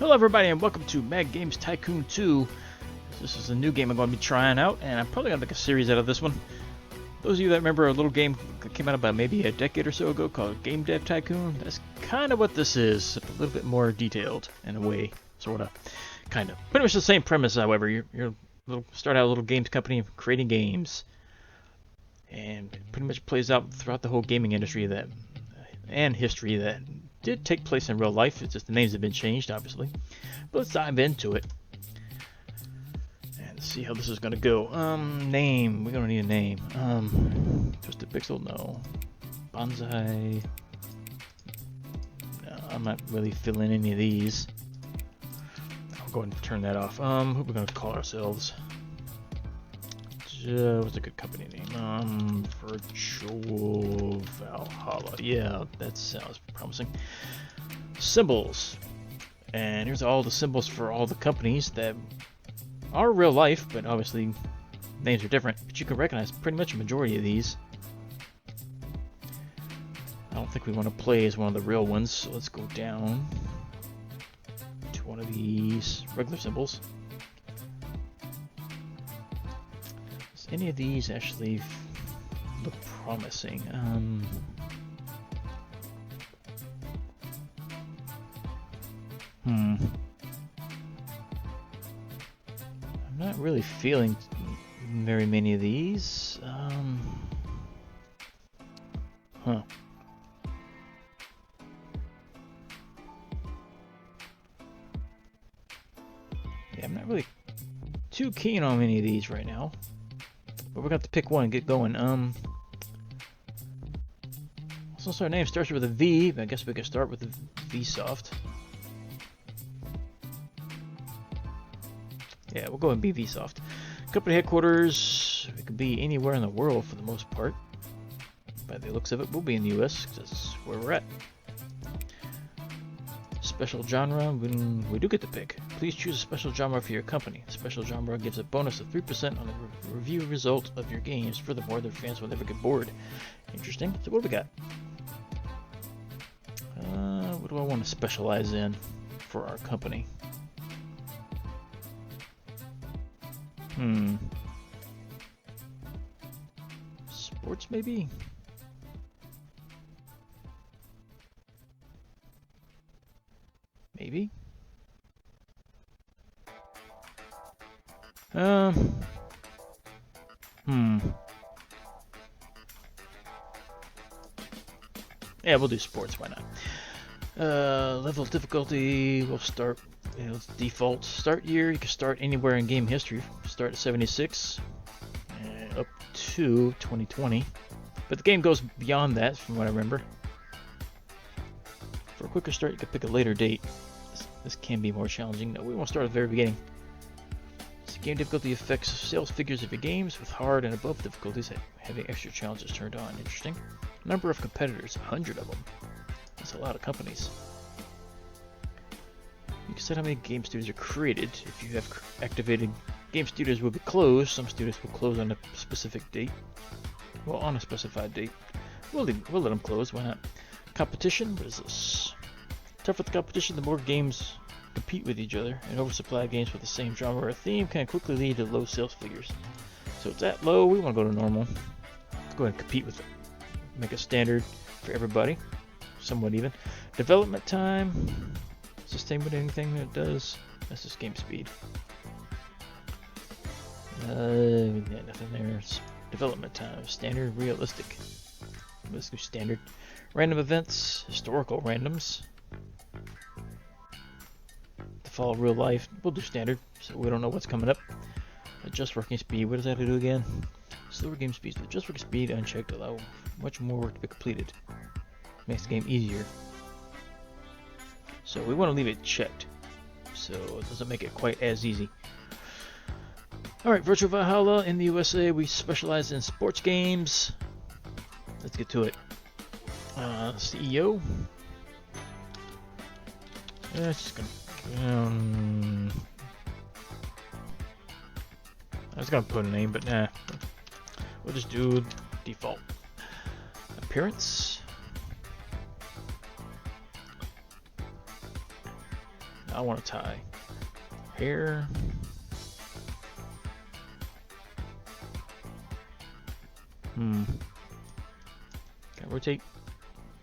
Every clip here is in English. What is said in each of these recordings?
Hello everybody and welcome to Mag Games Tycoon 2. This is a new game I'm going to be trying out, and I'm probably going to make a series out of this one. Those of you that remember a little game that came out about maybe a decade or so ago called Game Dev Tycoon, that's kind of what this is. A little bit more detailed in a way, sort of, kind of. Pretty much the same premise, however. You're start out a little games company creating games, and it pretty much plays out throughout the whole gaming industry and history that did take place in real life. It's just the names have been changed, obviously. But let's dive into it and see how this is gonna go. Name. We're gonna need a name. Twisted Pixel. No. Bonsai. No, I'm not really feeling any of these. I'll go ahead and turn that off. Who are we gonna call ourselves? What's a good company name? Virtual Valhalla. Yeah, that sounds promising. Symbols. And here's all the symbols for all the companies that are real life, but obviously names are different. But you can recognize pretty much a majority of these. I don't think we want to play as one of the real ones, so let's go down to one of these regular symbols. Any of these actually look promising? I'm not really feeling very many of these. Yeah, I'm not really too keen on any of these right now. But we're going to have to pick one and get going. Since our name starts with a V, I guess we can start with the Vsoft. Yeah, we'll go and be Vsoft. Company headquarters, it could be anywhere in the world for the most part. By the looks of it, we'll be in the US, because that's where we're at. Special genre, we do get to pick. Please choose a special genre for your company. The special genre gives a bonus of 3% on the review result of your games. Furthermore, their fans will never get bored. Interesting. So what do we got? What do I want to specialize in for our company? Sports, maybe? Maybe? Yeah, we'll do sports, why not? Level of difficulty, we'll start, let's default start year. You can start anywhere in game history. Start at 76, up to 2020. But the game goes beyond that, from what I remember. For a quicker start, you can pick a later date. This can be more challenging. No, we won't start at the very beginning. So game difficulty affects sales figures of your games, with hard and above difficulties having extra challenges turned on. Interesting. Number of competitors, 100 of them. That's a lot of companies. You can set how many game studios are created. If you have activated, game studios will be closed. Some studios will close on a specific date. Well, on a specified date. We'll let them close, why not? Competition, what is this? Tougher the competition, the more games compete with each other. An oversupply of games with the same genre or theme can quickly lead to low sales figures. So it's at low, we want to go to normal. Let's go ahead and compete with it. Make a standard for everybody. Somewhat even. Development time. Is this same with anything that it does? That's just game speed. Yeah, nothing there. It's development time. Standard, realistic. Let's do standard. Random events, historical randoms. To follow real life, we'll do standard, so we don't know what's coming up. Adjust working speed, what does that have to do again? Slower game speeds, but adjust working speed unchecked allow much more work to be completed. Makes the game easier. So we want to leave it checked, so it doesn't make it quite as easy. Alright, Virtual Valhalla in the USA, we specialize in sports games. Let's get to it. CEO. Just gonna. I was gonna put a name, but nah. We'll just do default. Appearance. I want a tie. Hair. Can I rotate?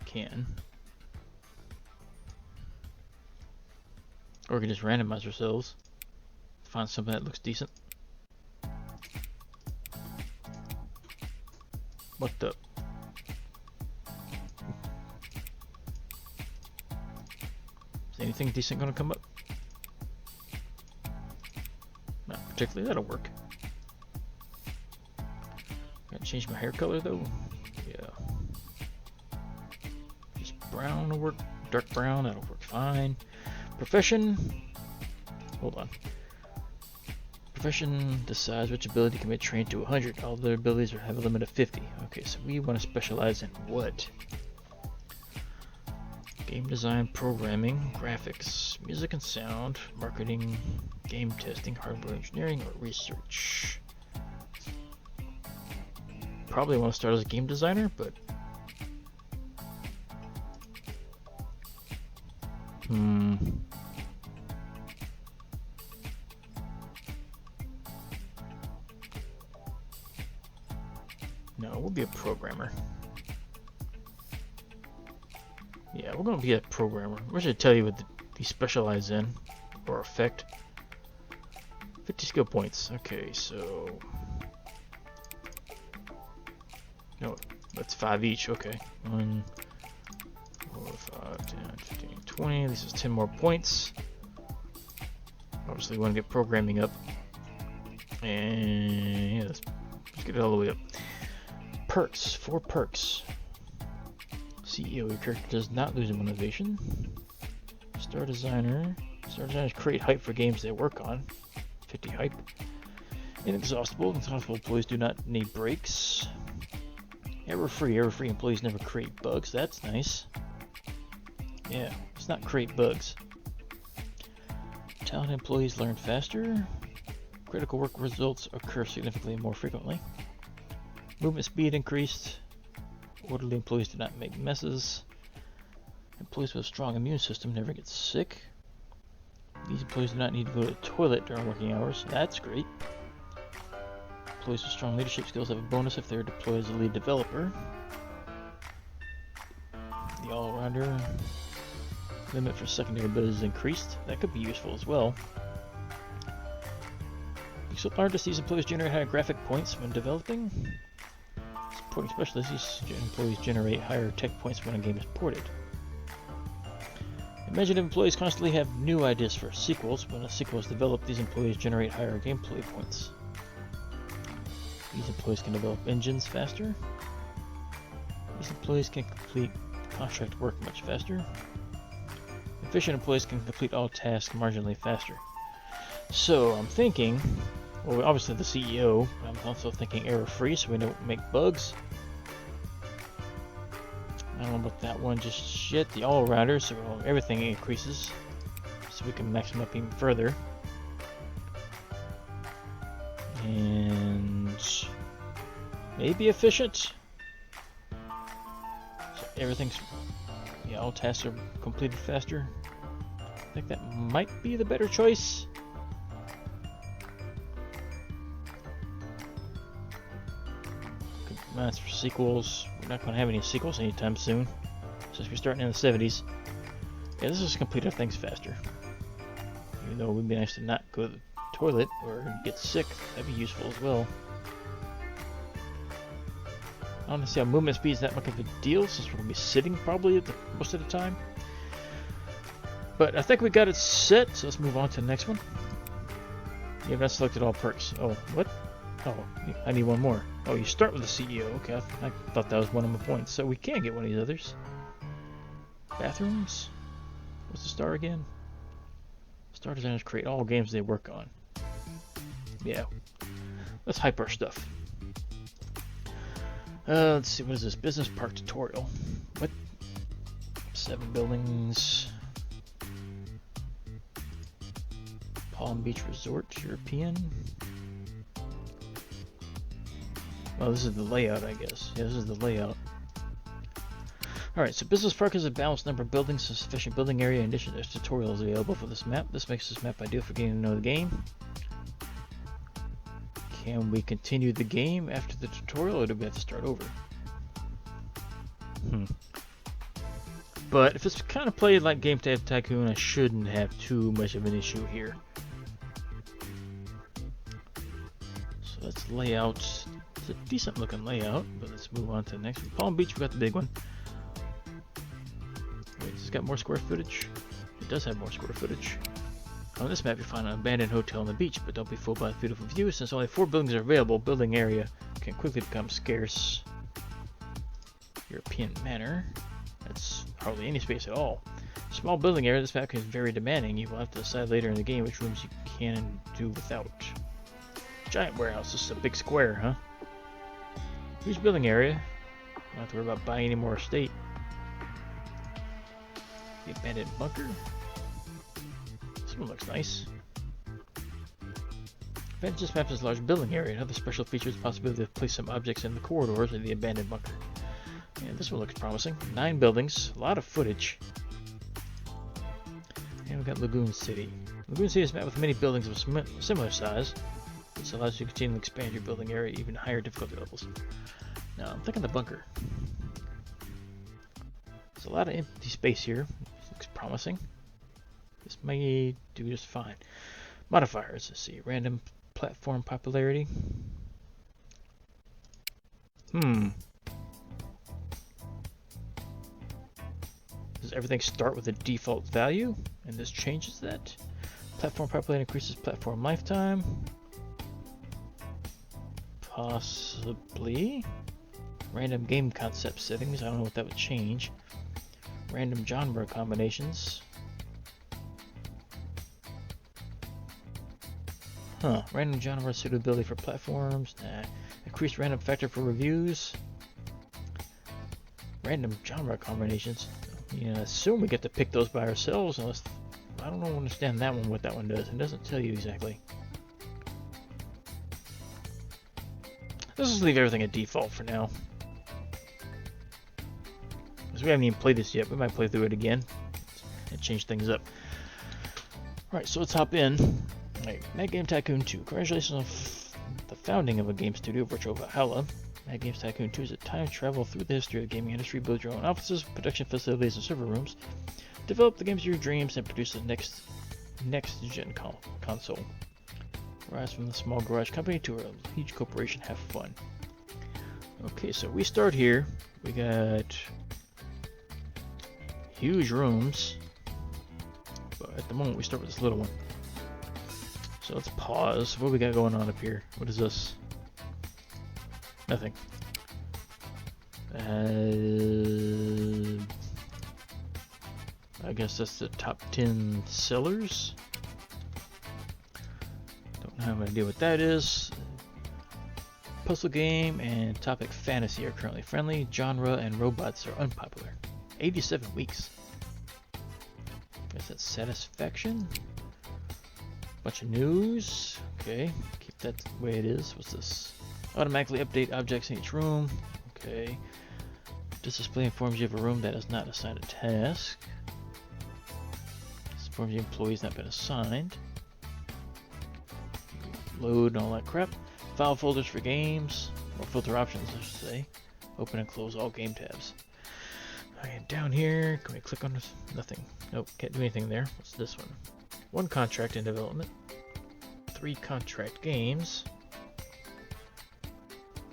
Can. Or we can just randomize ourselves. Find something that looks decent. What the? Is anything decent gonna come up? Not particularly, that'll work. Gotta change my hair color though. Yeah. Just brown will work. Dark brown, that'll work fine. Profession. Hold on. Profession decides which ability can be trained to 100. All their abilities have a limit of 50. Okay, so we want to specialize in what? Game design, programming, graphics, music and sound, marketing, game testing, hardware engineering, or research. Probably want to start as a game designer, but no, we'll be a programmer. Yeah, we're going to be a programmer. We're going to tell you what you specialize in or affect. 50 skill points. Okay, so no, that's 5 each. Okay, 1, 4, 5, 10, 15, 20. This is 10 more points. Obviously, we want to get programming up, and yeah, let's get it all the way up. Perks, 4 perks. CEO, your character does not lose motivation. Star designers create hype for games they work on. 50 hype. Inexhaustible employees do not need breaks. Error-free employees never create bugs. That's nice. Yeah, let's not create bugs. Talented employees learn faster. Critical work results occur significantly more frequently. Movement speed increased. Orderly employees do not make messes. Employees with a strong immune system never get sick. These employees do not need to go to the toilet during working hours. That's great. Employees with strong leadership skills have a bonus if they're deployed as a lead developer. The all-rounder limit for secondary abilities is increased. That could be useful as well. Pixel artists, these employees generate higher graphic points when developing. Supporting specialists, these employees generate higher tech points when a game is ported. Imaginative employees constantly have new ideas for sequels. When a sequel is developed, these employees generate higher gameplay points. These employees can develop engines faster. These employees can complete contract work much faster. Efficient employees can complete all tasks marginally faster. So I'm thinking, well, obviously the CEO, but I'm also thinking error-free so we don't make bugs. I don't know about that one just yet. The all-rounder, so everything increases, so we can max them up even further. And maybe efficient. So everything's, yeah, all tasks are completed faster. I think that might be the better choice. That's for sequels. We're not going to have any sequels anytime soon, since we're starting in the 70s. Yeah, this is completed things faster. Even though it would be nice to not go to the toilet or get sick, that'd be useful as well. I don't see how movement speed is that much of a deal, since we're going to be sitting probably most of the time. But I think we got it set, so let's move on to the next one. You have not selected all perks. Oh, what? Oh, I need one more. Oh, you start with the CEO. Okay, I thought that was one of my points. So we can get one of these others. Bathrooms? What's the star again? Star designers create all games they work on. Yeah. Let's hype our stuff. Let's see, what is this? Business park tutorial. What? 7 buildings. Palm Beach Resort, European. Oh, this is the layout, I guess. Yeah, this is the layout. Alright, so Business Park has a balanced number of buildings and sufficient building area. In addition, there's tutorials available for this map. This makes this map ideal for getting to know the game. Can we continue the game after the tutorial, or do we have to start over? But if it's kind of played like Game Tycoon, I shouldn't have too much of an issue here. So let's lay out. It's a decent looking layout, but let's move on to the next one. Palm Beach, we got the big one. Wait, it's got more square footage. It does have more square footage. On this map, you find an abandoned hotel on the beach, but don't be fooled by the beautiful view. Since only 4 buildings are available, building area can quickly become scarce. European Manor. That's hardly any space at all. Small building area, this map is very demanding. You will have to decide later in the game which rooms you can do without. Giant warehouse, this is a big square, huh? Huge building area. Don't have to worry about buying any more estate. The abandoned bunker. This one looks nice. This map has a large building area. Another special feature is the possibility to place some objects in the corridors of the abandoned bunker. Yeah, this one looks promising. 9 buildings, a lot of footage. And we've got Lagoon City. Lagoon City is met with many buildings of a similar size. This allows you to continue to expand your building area even higher difficulty levels. Now, I'm thinking the bunker. There's a lot of empty space here. This looks promising. This may do just fine. Modifiers, let's see. Random platform popularity. Does everything start with a default value? And this changes that. Platform popularity increases platform lifetime. Possibly. Random game concept settings. I don't know what that would change. Random genre combinations. Random genre suitability for platforms. Nah. Increased random factor for reviews. Random genre combinations. Yeah, I assume we get to pick those by ourselves, unless I don't understand that one, what that one does. It doesn't tell you exactly. Let's just leave everything at default for now. Because we haven't even played this yet. We might play through it again and change things up. Alright, so let's hop in. Alright, Mad Game Tycoon 2. Congratulations on the founding of a game studio, Virtual Valhalla. Mad Games Tycoon 2 is a time travel through the history of the gaming industry. Build your own offices, production facilities, and server rooms. Develop the games of your dreams and produce the next-gen console. Rise from the small garage company to a huge corporation. Have fun. Okay, so we start here. We got huge rooms, but at the moment we start with this little one. So let's pause. What do we got going on up here? What is this? Nothing. I guess that's the top 10 sellers. Don't have an idea what that is. Puzzle game and topic fantasy are currently friendly. Genre and robots are unpopular. 87 weeks. Guess that's satisfaction. Bunch of news. Okay, keep that the way it is. What's this? Automatically update objects in each room. Okay. This display informs you of a room that is not assigned a task. This informs you employees not been assigned. Load and all that crap. File folders for games. Or filter options, I should say. Open and close all game tabs. Okay, down here, can we click on this? Nothing. Nope, can't do anything there. What's this one? 1 contract in development. 3 contract games.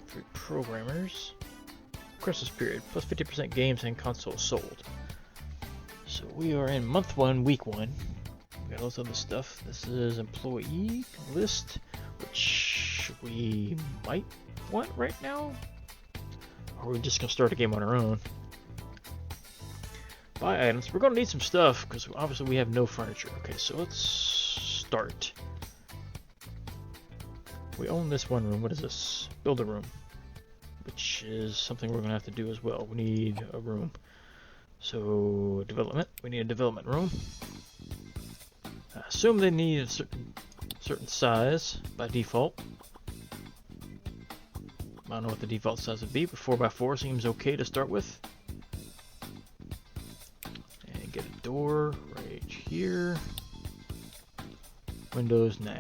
3 programmers. Christmas period, plus 50% games and consoles sold. So we are in month 1, week 1. We got all this other stuff. This is employee list, which we might want right now. Or we're just gonna start a game on our own. Buy items. We're gonna need some stuff because obviously we have no furniture. Okay, so let's start. We own this one room. What is this? Build a room. Which is something we're going to have to do as well. We need a room. So, development. We need a development room. I assume they need a certain size by default. I don't know what the default size would be, but 4x4 seems okay to start with. door right here. Windows, nah.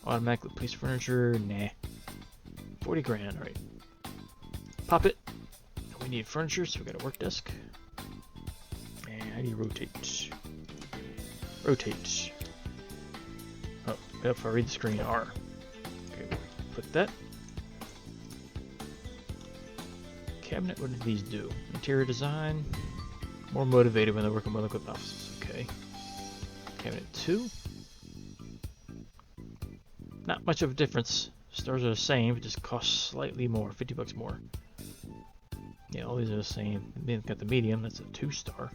Automatically place furniture, nah. 40 grand, alright. Pop it. We need furniture, so we got a work desk. And how do you rotate? Rotate. Oh, if I read the screen, R. Okay, put that. Cabinet, what do these do? Interior design. More motivated when they're working well equipped offices. Okay. Cabinet 2. Not much of a difference. Stars are the same, it just costs slightly more, 50 bucks more. Yeah, all these are the same. Then got the medium, that's a 2-star.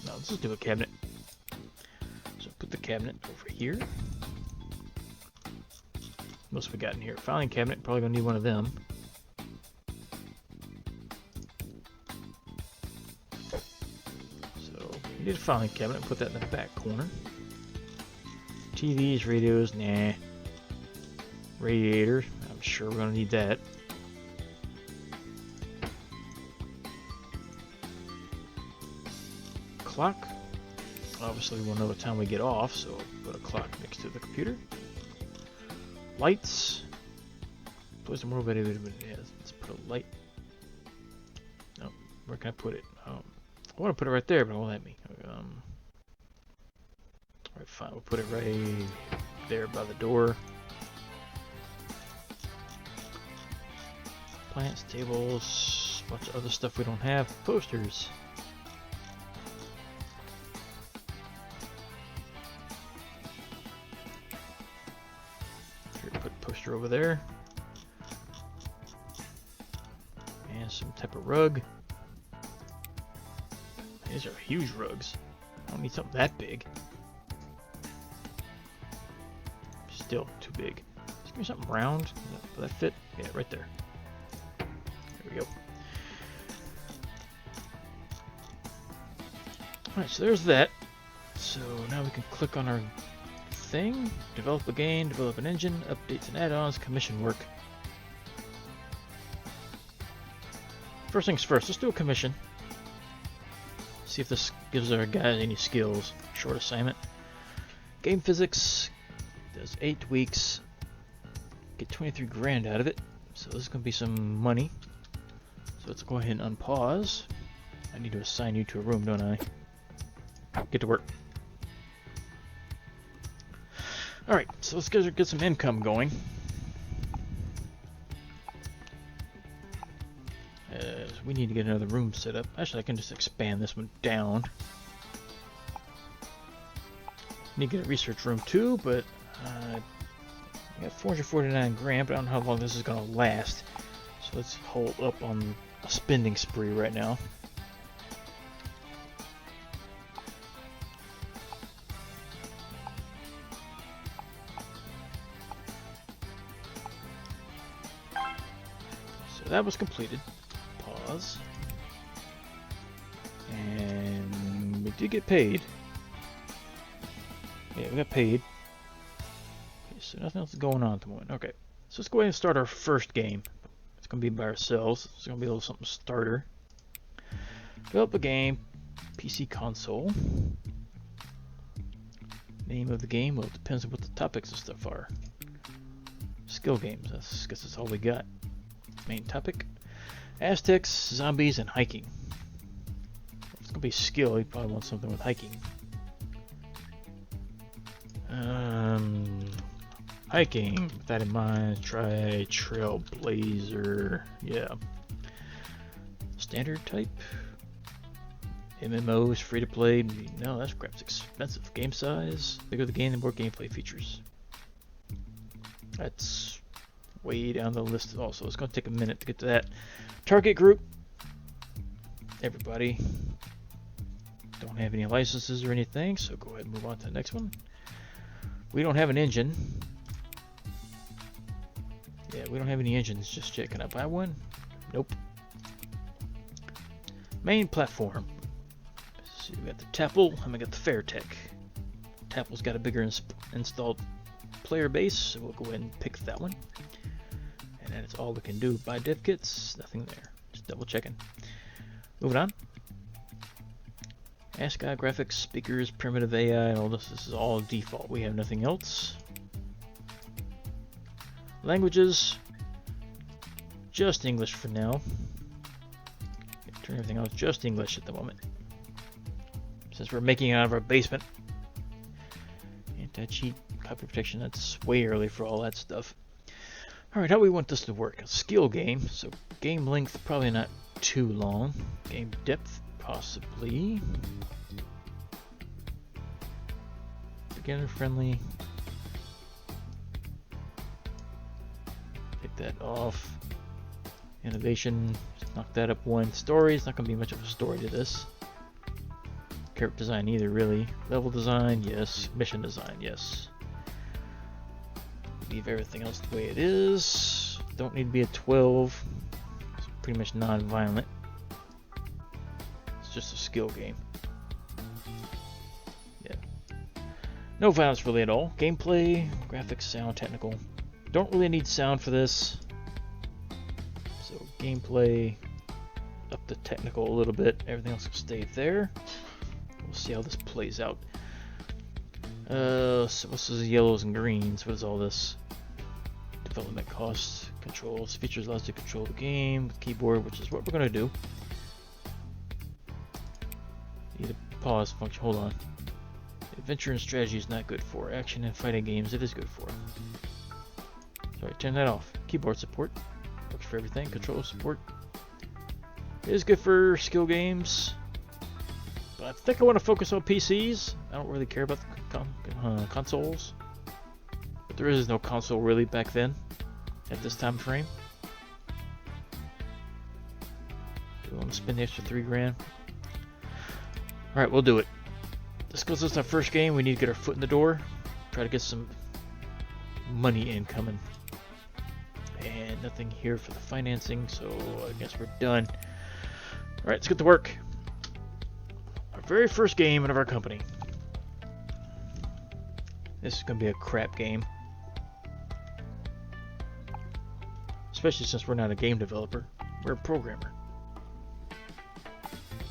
Now let's just do a cabinet. So put the cabinet over here. What else we got in here? Filing cabinet, probably gonna need one of them. So we need a filing cabinet, put that in the back corner. TVs, radios, nah. Radiator, I'm sure we're gonna need that. Clock, obviously we'll know what time we get off, so I'll put a clock next to the computer. Lights, place more about it. Yeah, let's put a light. No, where can I put it? I want to put it right there, but it won't let me. Alright, fine, we'll put it right there by the door. Plants, tables, bunch of other stuff we don't have. Posters. Here, put a poster over there. And some type of rug. These are huge rugs. I don't need something that big. Still too big. Just give me something round. Will that fit? Yeah, right there. There we go. Alright, so there's that. So now we can click on our thing. Develop a game, develop an engine, updates and add-ons, commission work. First things first, let's do a commission. See if this gives our guys any skills. Short assignment. Game physics. Does 8 weeks. Get 23 grand out of it. So this is going to be some money. So let's go ahead and unpause. I need to assign you to a room, don't I? Get to work. Alright, so let's get some income going. We need to get another room set up. Actually, I can just expand this one down. Need to get a research room too, but I got 449 grand, but I don't know how long this is going to last. So let's hold up on a spending spree right now. So that was completed. Pause. And we did get paid. Yeah, we got paid. Okay, so nothing else is going on at the moment. Okay, so let's go ahead and start our first game. It's going to be by ourselves. It's going to be a little something starter. Develop a game. PC console. Name of the game? Well, it depends on what the topics and stuff are. Skill games. I guess that's all we got. Main topic. Aztecs, zombies, and hiking. If it's going to be skill, you probably want something with hiking. Hiking, with that in mind, try Trailblazer. Yeah. Standard type. MMOs, free to play. No, that crap's expensive. Game size. Bigger the game, the more gameplay features. That's way down the list also. It's going to take a minute to get to that. Target group. Everybody. Don't have any licenses or anything, so go ahead and move on to the next one. We don't have an engine. Yeah, we don't have any engines just yet. Can I buy one? Nope. Main platform. So we got the Tapple and we got the Fairtech. Tapple's got a bigger installed player base, so we'll go ahead and pick that one. And that's all we can do. Buy dev kits, nothing there. Just double checking. Moving on. ASCII graphics, speakers, primitive AI, and all this. This is all default. We have nothing else. Languages, just English for now. Turn everything else just English at the moment. Since we're making it out of our basement. Anti-cheat, copy protection, that's way early for all that stuff. Alright, how do we want this to work? A skill game, so game length probably not too long. Game depth, possibly. Beginner friendly. Take that off. Innovation, just knock that up one. Story, it's not going to be much of a story to this. Character design either, really. Level design, yes. Mission design, yes. Leave everything else the way it is. Don't need to be a 12. It's pretty much non-violent. It's just a skill game. Yeah. No violence really at all. Gameplay, graphics, sound, technical. Don't really need sound for this. So gameplay, up the technical a little bit. Everything else will stay there. We'll see how this plays out. So what's this yellows and greens? What is all this? Development costs, controls, features allows you to control the game with keyboard, which is what we're gonna do. Need a pause function. Hold on. Adventure and strategy is not good for. Action and fighting games it is good for. Sorry, turn that off. Keyboard support works for everything. Control support is good for skill games. But I think I want to focus on PCs. I don't really care about the consoles. But there is no console really back then, at this time frame. Do we want to spend the extra $3 grand? Alright, we'll do it. Just because it's our first game, we need to get our foot in the door. Try to get some money incoming. And nothing here for the financing, so I guess we're done. Alright, let's get to work. Our very first game out of our company. This is going to be a crap game. Especially since we're not a game developer. We're a programmer.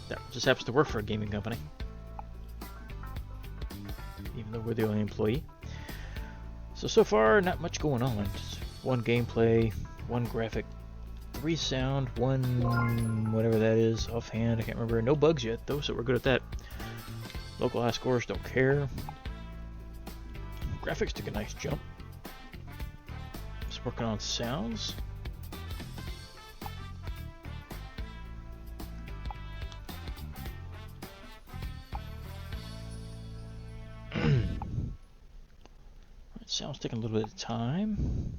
That just happens to work for a gaming company. Even though we're the only employee. So far, not much going on. Just one gameplay, one graphic, 3 sound, 1 whatever that is, offhand, I can't remember. No bugs yet, though, so we're good at that. Local high scores, don't care. Graphics took a nice jump. Just working on sounds. Sounds taking a little bit of time.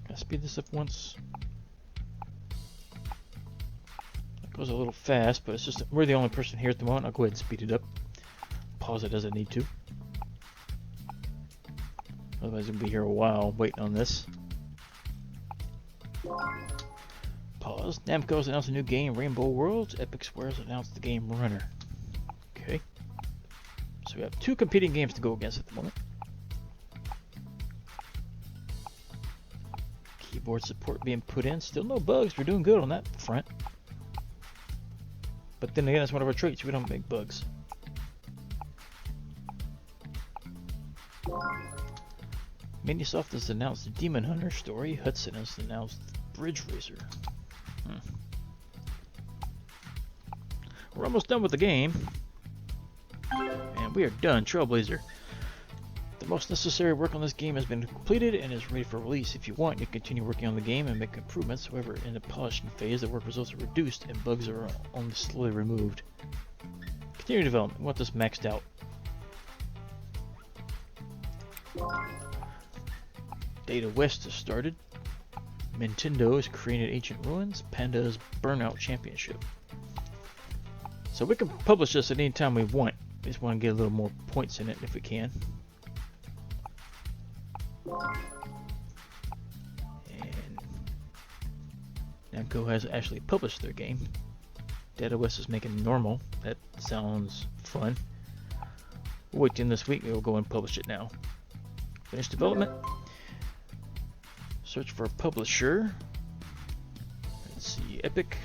Gotta speed this up once. It goes a little fast, but it's just we're the only person here at the moment. I'll go ahead and speed it up. Pause it as I need to. Otherwise, we'll be here a while waiting on this. Pause. Namco's announced a new game, Rainbow Worlds. Epic Squares announced the game Runner. Okay. So we have 2 competing games to go against at the moment. Keyboard support being put in. Still no bugs. We're doing good on that front. But then again, that's one of our traits. We don't make bugs. Minisoft has announced the Demon Hunter story. Hudson has announced Bridge Racer. We're almost done with the game. And we are done. Trailblazer. The most necessary work on this game has been completed and is ready for release. If you want, you can continue working on the game and make improvements. However, in the polishing phase, the work results are reduced and bugs are only slowly removed. Continue development. We want this maxed out. Data West has started. Nintendo is creating Ancient Ruins. Panda's Burnout Championship. So we can publish this at any time we want. We just want to get a little more points in it if we can. And Namco has actually published their game. Data West is making normal. That sounds fun. We'll wait till this week. We'll go and publish it now. Finish development. search for a publisher. Let's see, Epic.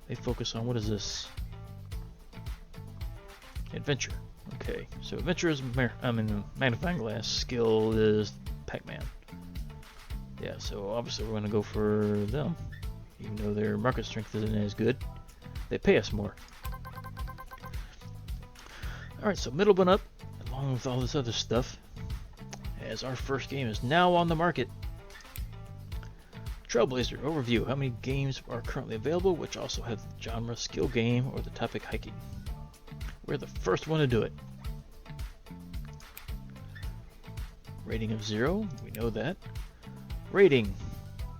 They focus on, what is this? Adventure. Okay, so adventure is magnifying glass. Skill is Pac-Man. Yeah, so obviously we're going to go for them. Even though their market strength isn't as good, they pay us more. Alright, so middle one up, along with all this other stuff, as our first game is now on the market. Trailblazer overview. How many games are currently available, which also have the genre skill game or the topic hiking? We're the first one to do it. Rating of 0, we know that. Rating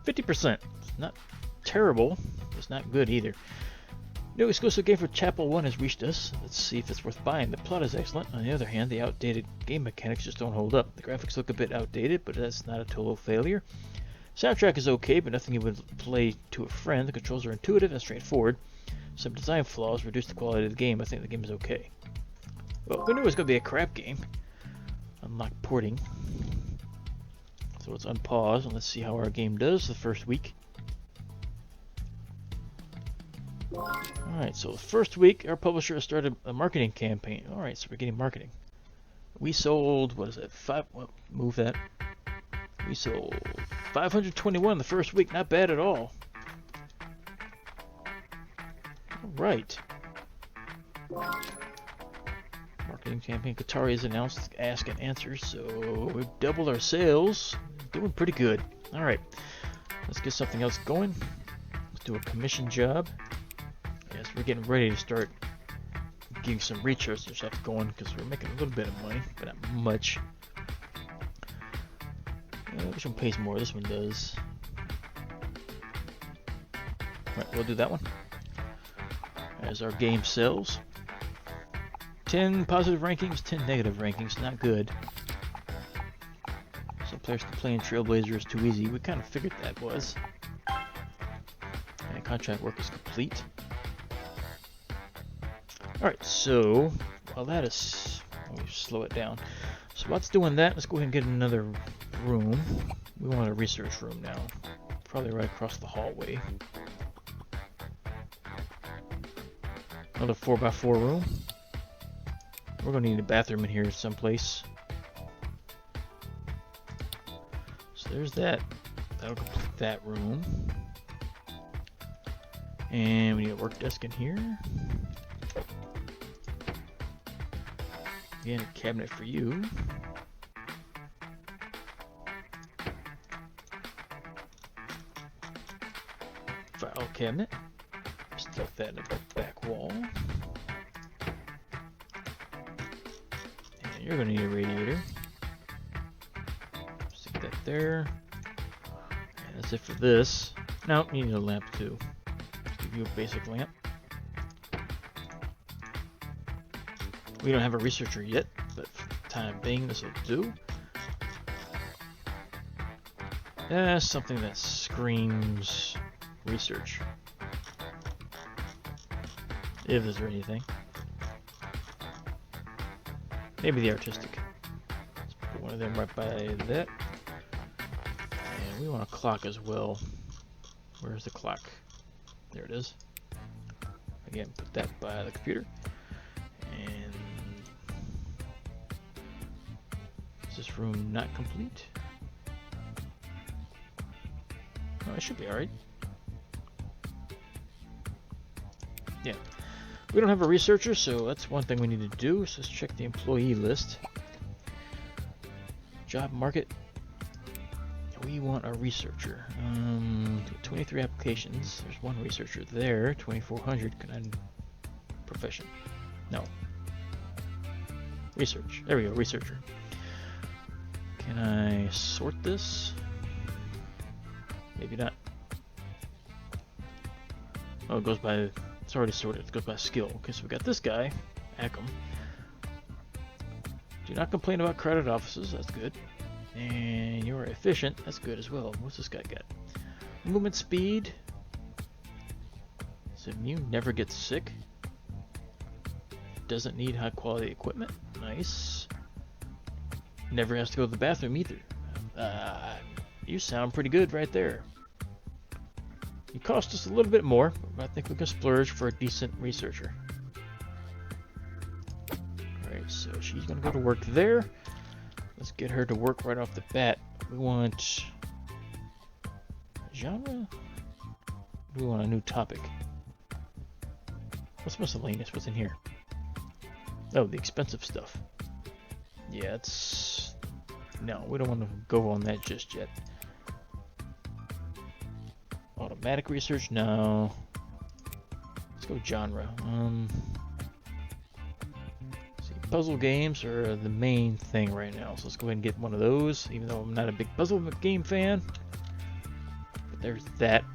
50%. It's not terrible, it's not good either. No exclusive game for Chapel 1 has reached us. Let's see if it's worth buying. The plot is excellent. On the other hand, the outdated game mechanics just don't hold up. The graphics look a bit outdated, but that's not a total failure. Soundtrack is okay, but nothing you would play to a friend. The controls are intuitive and straightforward. Some design flaws reduce the quality of the game. I think the game is okay. Well, we knew it was going to be a crap game. Unlock porting. So let's unpause and let's see how our game does the first week. Alright, so the first week, our publisher has started a marketing campaign. Alright, so we're getting marketing. We sold, what is that, well, move that. We sold 521 the first week, not bad at all. Alright. Marketing campaign, Qatari has announced ask and answer, so we've doubled our sales. Doing pretty good. Alright, let's get something else going. Let's do a commission job. Yes, we're getting ready to start getting some research stuff going because we're making a little bit of money, but not much. Which one pays more? This one does. Alright, we'll do that one. As our game sells. 10 positive rankings, 10 negative rankings. Not good. Some players complain Trailblazer is too easy. We kind of figured that was. And contract work is complete. Alright, so while that is, let me slow it down. So while it's doing that, let's go ahead and get another room. We want a research room now. Probably right across the hallway. Another 4x4 room. We're going to need a bathroom in here someplace. So there's that. That'll complete that room. And we need a work desk in here. Again, a cabinet for you. File cabinet. Stuff that in the back wall. And you're going to need a radiator. Stick that there. And that's it for this. Now, you need a lamp too. Give you a basic lamp. We don't have a researcher yet, but for the time being, this will do. Something that screams research. If there's anything. Maybe the artistic. Let's put one of them right by that. And we want a clock as well. Where's the clock? There it is. Again, put that by the computer. And is this room not complete? Oh, it should be alright. Yeah. We don't have a researcher, so that's one thing we need to do. So let's check the employee list. Job market. We want a researcher. 23 applications. There's one researcher there. 2,400. Can I... Profession. No. Research. There we go. Researcher. Can I sort this? Maybe not. Oh, it goes by... It's already sorted. It goes by skill. Okay, so we got this guy. Ackham. Do not complain about crowded offices. That's good. And you're efficient. That's good as well. What's this guy got? Movement speed. Is immune. Never gets sick. Doesn't need high quality equipment. Nice. Never has to go to the bathroom either. You sound pretty good right there. You cost us a little bit more, but I think we can splurge for a decent researcher. Alright, so she's gonna go to work there. Let's get her to work right off the bat. We want genre? We want a new topic. What's miscellaneous? What's in here? Oh, the expensive stuff. Yeah, it's... No, we don't want to go on that just yet. Automatic research? No. Let's go genre. See, puzzle games are the main thing right now, so let's go ahead and get one of those, even though I'm not a big puzzle game fan. But there's that.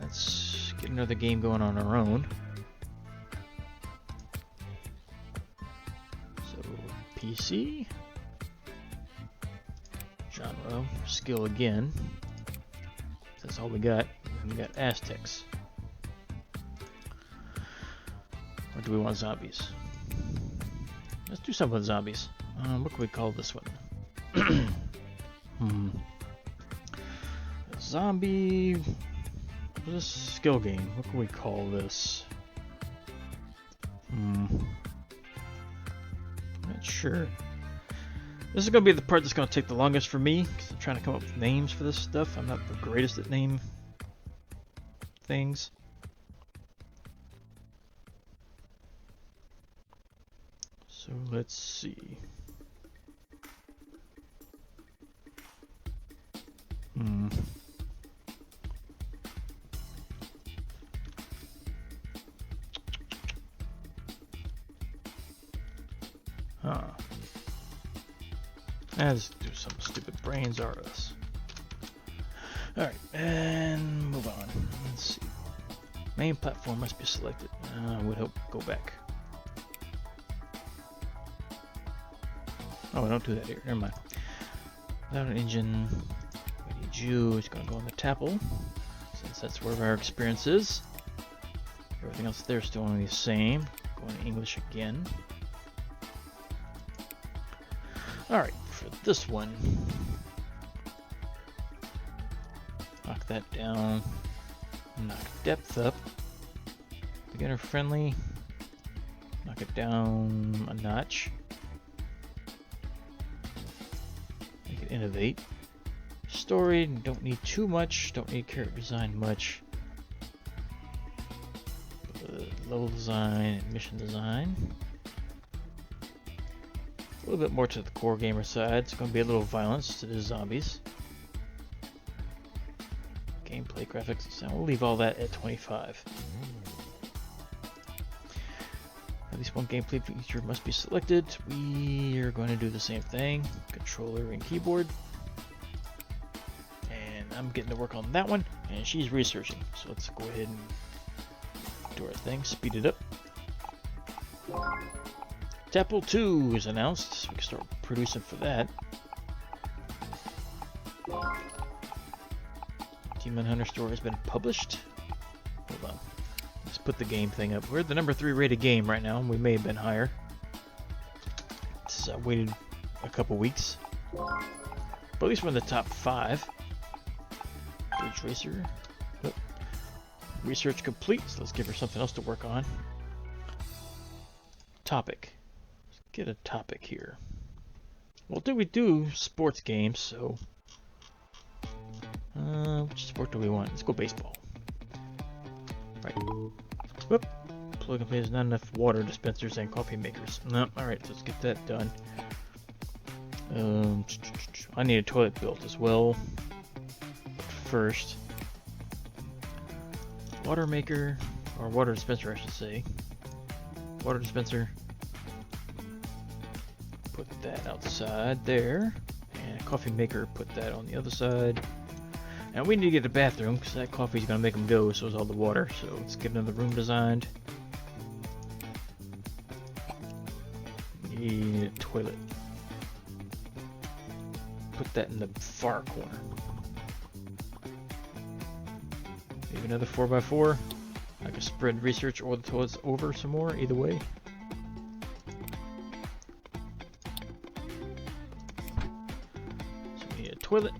Let's get another game going on our own. So, PC. Genre. Skill again. That's all we got. And we got Aztecs. Or do we want zombies? Let's do something with zombies. What can we call this one? Zombie... This skill game. What can we call this? Not sure. This is going to be the part that's going to take the longest for me, because I'm trying to come up with names for this stuff. I'm not the greatest at name things. So let's see. Let's do some stupid brains are us. Alright, and move on. Let's see. Main platform must be selected. I would hope go back. Oh, I don't do that here. Never mind. Without an engine, we need you. It's going to go on the Tapple, since that's where our experience is. Everything else there is still only the same. Going to English again. Alright, for this one, knock that down, knock depth up, beginner friendly, knock it down a notch, make it innovate, story, don't need too much, don't need character design much, level design and mission design. A little bit more to the core gamer side. It's going to be a little violence to the zombies. Gameplay, graphics, sound. We'll leave all that at 25. At least one gameplay feature must be selected. We are going to do the same thing. Controller and keyboard. And I'm getting to work on that one. And she's researching. So let's go ahead and do our thing. Speed it up. Tapple 2 is announced, so we can start producing for that. Demon Hunter story has been published. Hold on. Let's put the game thing up. We're the number 3 rated game right now. We may have been higher. I waited a couple weeks. But at least we're in the top 5. Bridge Racer. Oh. Research complete, so let's give her something else to work on. Topic. Get a topic here. Well, we do sports games, so which sport do we want? Let's go baseball. Right. Whoop. Plug and play. There's not enough water dispensers and coffee makers. No. All right. So let's get that done. I need a toilet built as well. First, water maker or water dispenser, I should say. Water dispenser. Put that outside there, and a coffee maker, put that on the other side. And we need to get a bathroom because that coffee is going to make them go, so is all the water. So let's get another room designed. Need a toilet. Put that in the far corner. Maybe another 4x4. I can spread research or the toilets over some more, either way. toilet.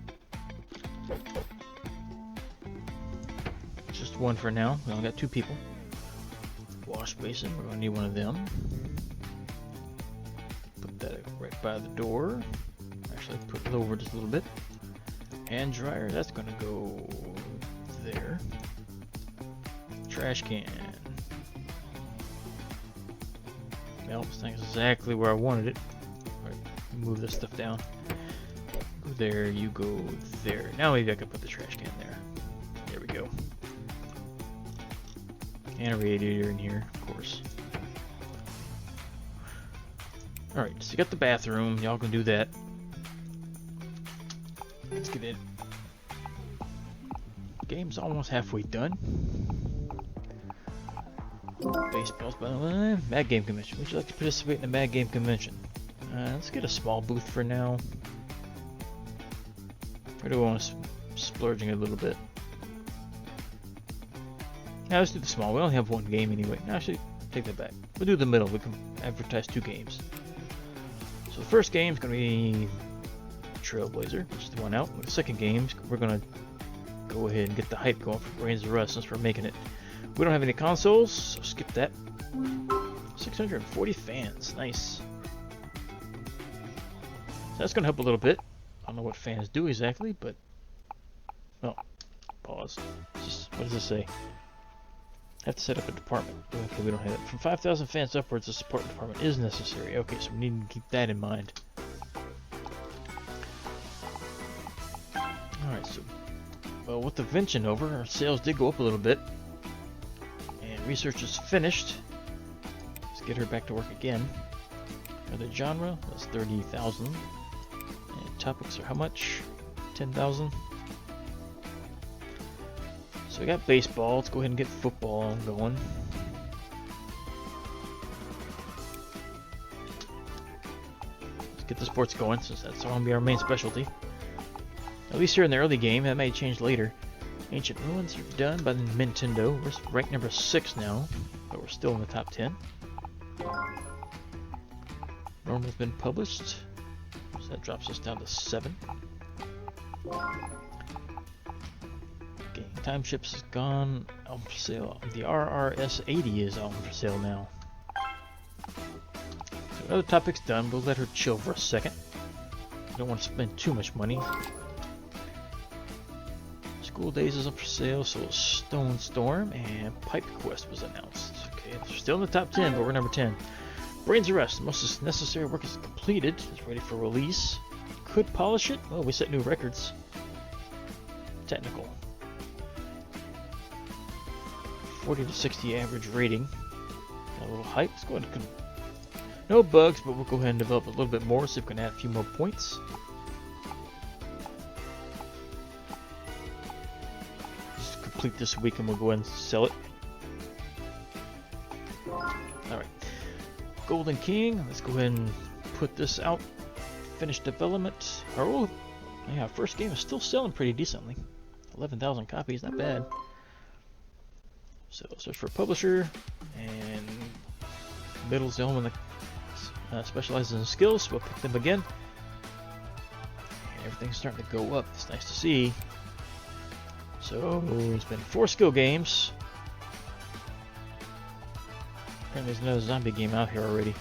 Just one for now. We only got 2 people. Wash basin. We're gonna need one of them. Put that right by the door. Actually, put it over just a little bit. Hand dryer. That's gonna go there. Trash can. Well, this thing's exactly where I wanted it. Alright, move this stuff down. Go there, you go there. Now maybe I can put the trash can there. There we go. And a radiator in here, of course. Alright, so you got the bathroom. Y'all can do that. Let's get in. Game's almost halfway done. Baseball's by the way. Mad Game Convention. Would you like to participate in the Mad Game Convention? Let's get a small booth for now. Or do we want to splurging a little bit? Now let's do the small. We only have 1 game anyway. No, actually, take that back. We'll do the middle. We can advertise 2 games. So the first game is going to be Trailblazer, which is the one out. The second game, we're going to go ahead and get the hype going for Brains of Rust since we're making it. We don't have any consoles, so skip that. 640 fans, nice. So that's gonna help a little bit. I don't know what fans do exactly, but oh, pause. What does it say? Have to set up a department. Okay, we don't have it. From 5,000 fans upwards, a support department is necessary. Okay, so we need to keep that in mind. All right, so well, with the convention over, our sales did go up a little bit. Research is finished. Let's get her back to work again. Another genre, that's 30,000. And topics are how much? 10,000. So we got baseball. Let's go ahead and get football going. Let's get the sports going since that's going to be our main specialty. At least here in the early game. That may change later. Ancient Ruins are done by Nintendo. We're ranked number 6 now, but we're still in the top 10. Normal's been published, so that drops us down to 7. Game Time Ships is gone on for sale. The RRS-80 is on for sale now. So another topic's done. We'll let her chill for a second. Don't want to spend too much money. School Days is up for sale, so is Stone Storm, and Pipe Quest was announced. Okay, they're still in the top 10, but we're number 10. Brains of Rust, most necessary work is completed. It's ready for release. Could polish it? Oh, we set new records. Technical. 40 to 60 average rating. Got a little hype. Let's go ahead and no bugs, but we'll go ahead and develop a little bit more, so we can add a few more points. Complete this week and we'll go ahead and sell it. Alright. Golden King. Let's go ahead and put this out. Finish development. Oh, yeah, first game is still selling pretty decently. 11,000 copies, not bad. So search for a publisher, and Middle Zone specializes in skills, so we'll pick them again. And everything's starting to go up. It's nice to see. So it's been 4 skill games. Apparently there's another zombie game out here already.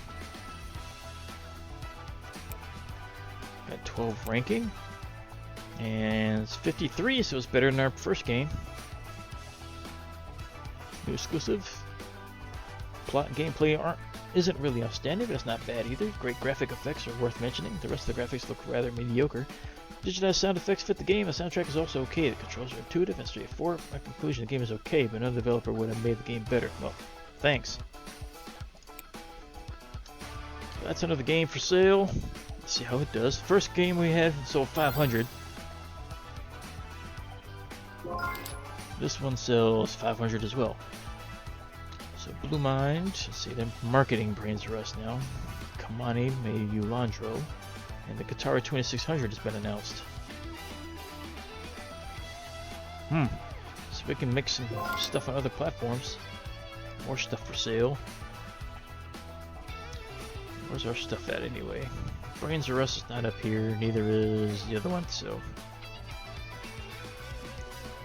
Got 12 ranking. And it's 53, so it's better than our first game. New exclusive. Plot and gameplay isn't really outstanding, but it's not bad either. Great graphic effects are worth mentioning. The rest of the graphics look rather mediocre. Digitized sound effects fit the game. The soundtrack is also okay. The controls are intuitive and straightforward. My conclusion, the game is okay, but another developer would have made the game better. Well, thanks. So that's another game for sale. Let's see how it does. First game we had sold 500. This one sells 500 as well. So Blue Mind, let's see, they're marketing Brains of Rust now. Kamani Mayulandro. And the Katara 2600 has been announced. So we can mix some stuff on other platforms. More stuff for sale. Where's our stuff at anyway? Brains R Us is not up here, neither is the other one, so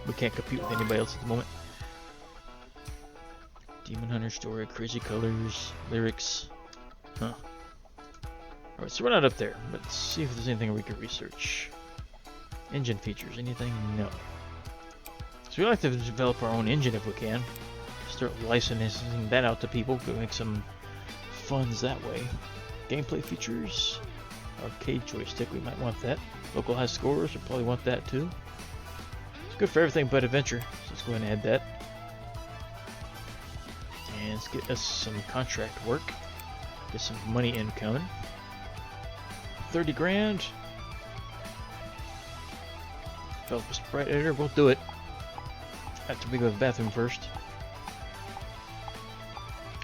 we can't compete with anybody else at the moment. Demon Hunter story, crazy colors, lyrics. Huh. Alright, so we're not up there. Let's see if there's anything we can research. Engine features, anything? No. So we like to develop our own engine if we can. Start licensing that out to people, go make some funds that way. Gameplay features, arcade joystick, we might want that. Local high scores, we'll probably want that too. It's good for everything but adventure, so let's go ahead and add that. And let's get us some contract work. Get some money incoming. 30 grand. Develop a sprite editor, we'll do it. After we go to the bathroom first.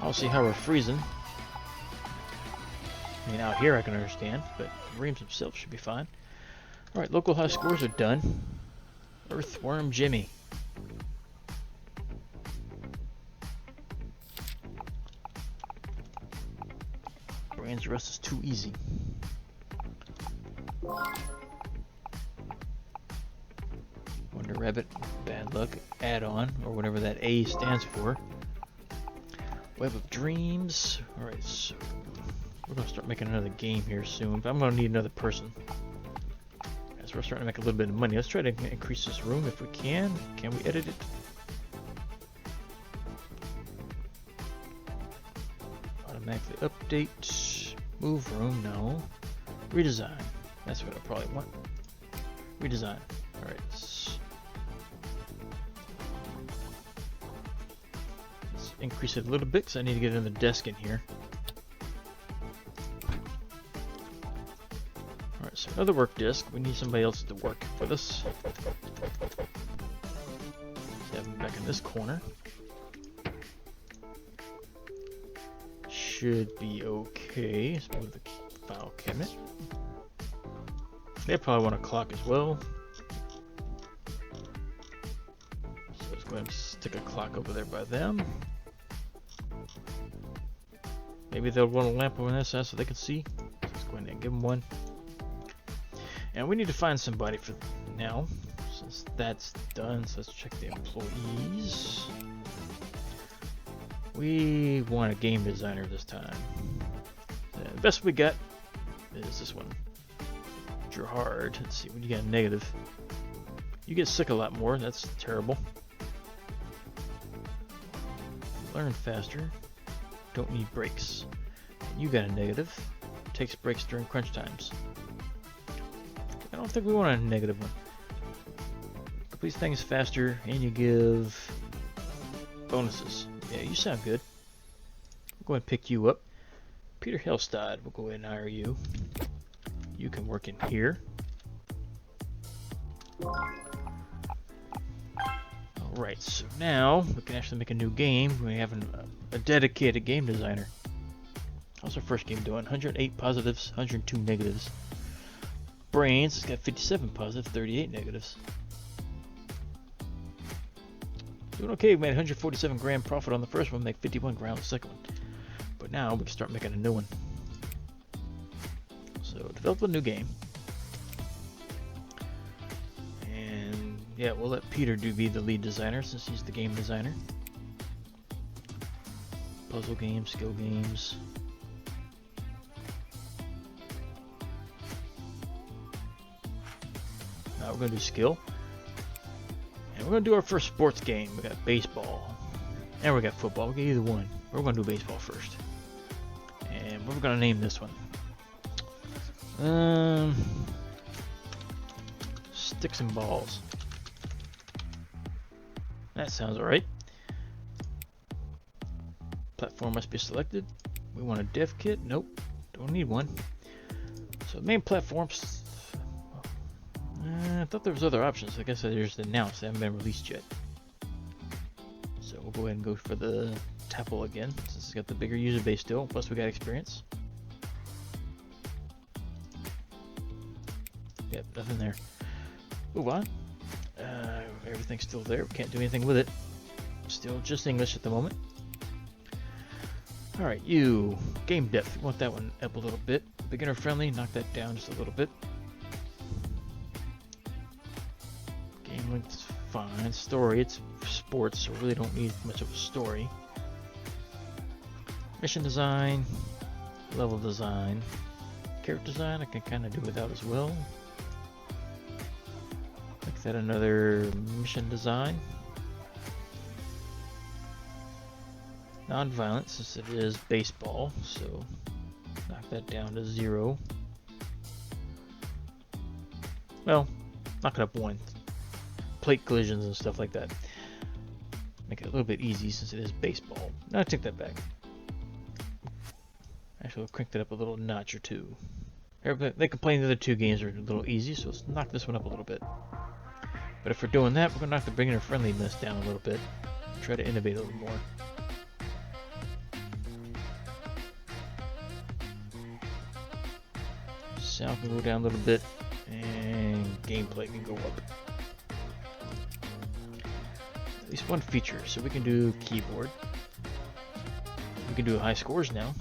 I'll see how we're freezing. I mean, out here I can understand, but the Reams themselves should be fine. Alright, local high scores are done. Earthworm Jimmy. Brains Rust is too easy. Wonder Rabbit, Bad Luck, Add-on, or whatever that A stands for. Web of Dreams. Alright, so we're going to start making another game here soon, but I'm going to need another person. As we're starting to make a little bit of money, let's try to increase this room if we can. Can we edit it? Automatically update. Move room, no. Redesign. That's what I probably want. Redesign. Alright, let's increase it a little bit because I need to get another desk in here. Alright, so another work desk. We need somebody else to work with us. Let's have him back in this corner. Should be okay. Let's move the file cabinet. They probably want a clock as well. So let's go ahead and stick a clock over there by them. Maybe they'll want a lamp over on this side so they can see. So let's go ahead and give them one. And we need to find somebody for now. Since that's done, so let's check the employees. We want a game designer this time. The best we got is this one. Gerhard. Let's see, when you got a negative. You get sick a lot more, that's terrible. Learn faster. Don't need breaks. You got a negative. Takes breaks during crunch times. I don't think we want a negative one. Complete things faster and you give bonuses. Yeah, you sound good. We'll go ahead and pick you up. Peter Hellstad, we'll go ahead and hire you. You can work in here. Alright, so now we can actually make a new game. We have a dedicated game designer. How's our first game doing? 108 positives, 102 negatives. Brains, it's got 57 positives, 38 negatives. Doing okay, we made 147 grand profit on the first one, make 51 grand on the second one. But now we can start making a new one. So develop a new game. And yeah, we'll let Peter be the lead designer since he's the game designer. Puzzle games, skill games. Now we're going to do skill. And we're going to do our first sports game. We got baseball. And we got football. We get either one. We're going to do baseball first. And what we're going to name this one? Sticks and balls. That sounds alright. Platform must be selected. We want a dev kit. Nope. Don't need one. So the main platforms. I thought there was other options. I guess they're just announced. They haven't been released yet. So we'll go ahead and go for the Tapple again, since it's got the bigger user base still. Plus we got experience. Yep, nothing there. Move on. Everything's still there. We can't do anything with it. Still just English at the moment. Alright, you. Game depth. We want that one up a little bit. beginner friendly, knock that down just a little bit. Game length is fine. Story, it's sports, so really don't need much of a story. Mission design, level design, character design I can kind of do without as well. Make that another mission design. Non-violent, since it is baseball, so knock that down to 0. Well, knock it up 1. Plate collisions and stuff like that. Make it a little bit easy since it is baseball. No, I take that back. Actually, we'll crank that up a little notch or 2. They complain the other 2 games are a little easy, so let's knock this one up a little bit. But if we're doing that, we're going to knock the beginner friendliness down a little bit. Try to innovate a little more. Sound can go down a little bit, and gameplay can go up. At least one feature, so we can do keyboard. We can do high scores now.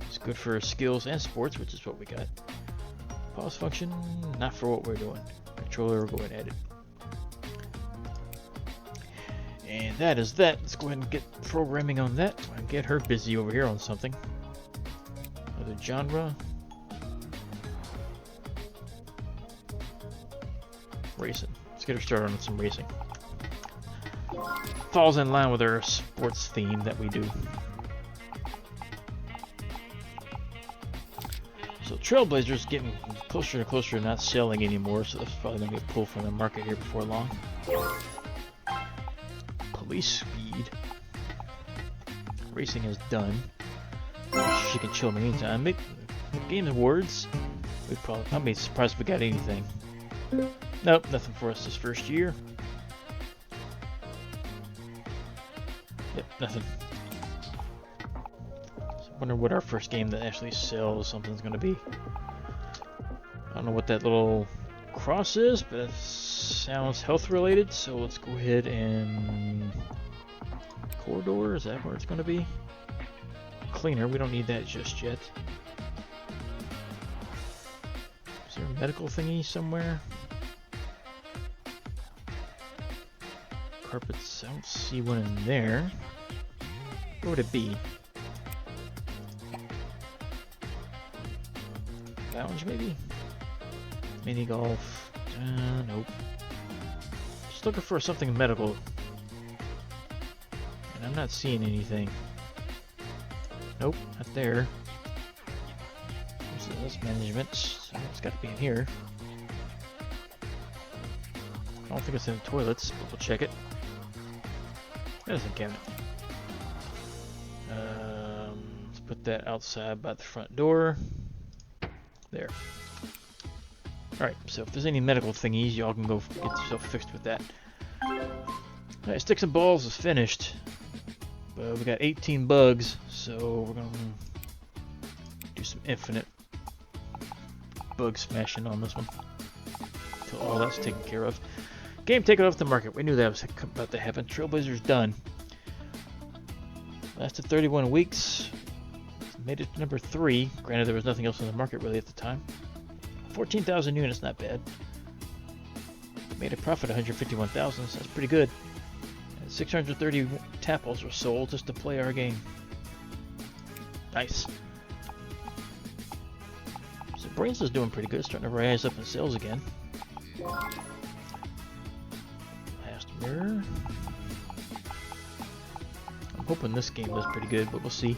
It's good for skills and sports, which is what we got. Pause function, not for what we're doing. Controller, we'll go ahead and edit. And that is that. Let's go ahead and get programming on that. And get her busy over here on something. Other genre. Racing. Let's get her started on some racing. Falls in line with our sports theme that we do. So Trailblazer's getting closer and closer to not selling anymore, so that's probably going to be a pull from the market here before long. Police speed. Racing is done. She can chill in the meantime. Game Awards. I'd be surprised if we got anything. Nope, nothing for us this first year. Yep, nothing. So I wonder what our first game that actually sells something's going to be. I don't know what that little cross is, but it sounds health related, so let's go ahead and... Corridor, is that where it's going to be? Cleaner, we don't need that just yet. Is there a medical thingy somewhere? Carpets, I don't see one in there. What would it be? Lounge, maybe? Mini golf? Nope. Just looking for something medical. And I'm not seeing anything. Nope, not there. That's management, so it's got to be in here. I don't think it's in the toilets, but we'll check it. Medicine cabinet. Let's put that outside by the front door. There. Alright, so if there's any medical thingies, y'all can go get yourself fixed with that. Alright, Sticks and Balls is finished. But we got 18 bugs, so we're going to do some infinite bug smashing on this one. Until all that's taken care of. Game taken off the market. We knew that was about to happen. Trailblazer's done. Lasted 31 weeks. Made it to number 3. Granted, there was nothing else on the market really at the time. 14,000 units, not bad. Made a profit of 151,000, so that's pretty good. And 630 tapples were sold just to play our game. Nice. So Brains is doing pretty good, starting to rise up in sales again. Mirror. I'm hoping this game does pretty good, but we'll see.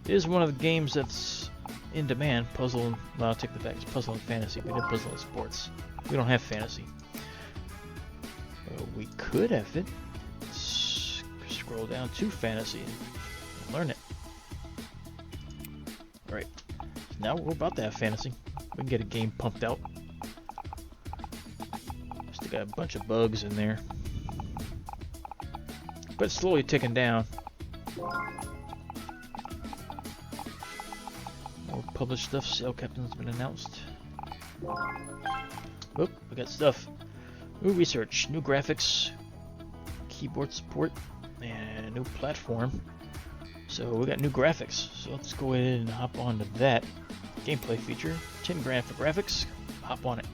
It is one of the games that's in demand. Puzzle, well, I'll take the back. It's puzzle and fantasy. We did puzzle and sports. We don't have fantasy. We could have it. Let's scroll down to fantasy and learn it. Alright. Now we're about to have fantasy. We can get a game pumped out. Still got a bunch of bugs in there. But it's slowly ticking down. More published stuff. Sale Captain's been announced. Oop, we got stuff. New research, new graphics, keyboard support, and a new platform. So we got new graphics. So let's go ahead and hop on to that gameplay feature. 10 grand for graphics. Hop on it.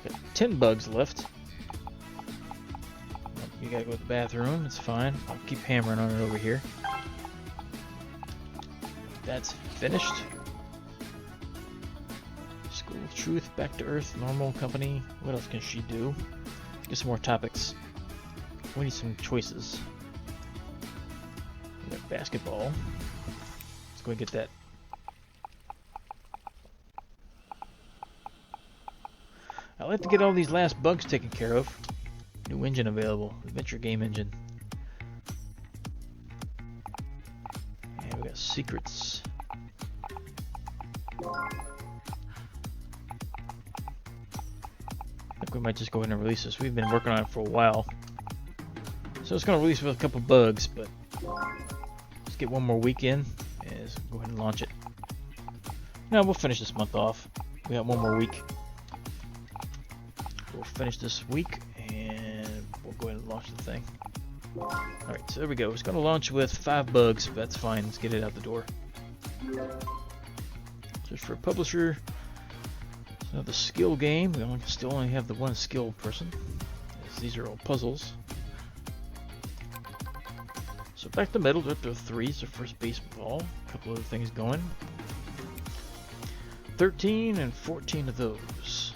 Got 10 bugs left. You gotta go to the bathroom, it's fine. I'll keep hammering on it over here. That's finished. School of Truth, Back to Earth, Normal Company. What else can she do? Get some more topics. We need some choices. We got basketball. Let's go and get that. I like to get all these last bugs taken care of. New engine available. Adventure game engine. And we got secrets. I think we might just go ahead and release this. We've been working on it for a while. So it's going to release with a couple bugs, but let's get one more week in and let's go ahead and launch it. No, we'll finish this month off. We got one more week. We'll finish this week and we'll go ahead and launch the thing. Alright, so there we go. It's going to launch with 5 bugs, but that's fine. Let's get it out the door. Search for a publisher. It's another skill game. We still only have the one skilled person. These are all puzzles. So back to metal, up to 3. It's the first baseball. A couple other things going. 13 and 14 of those.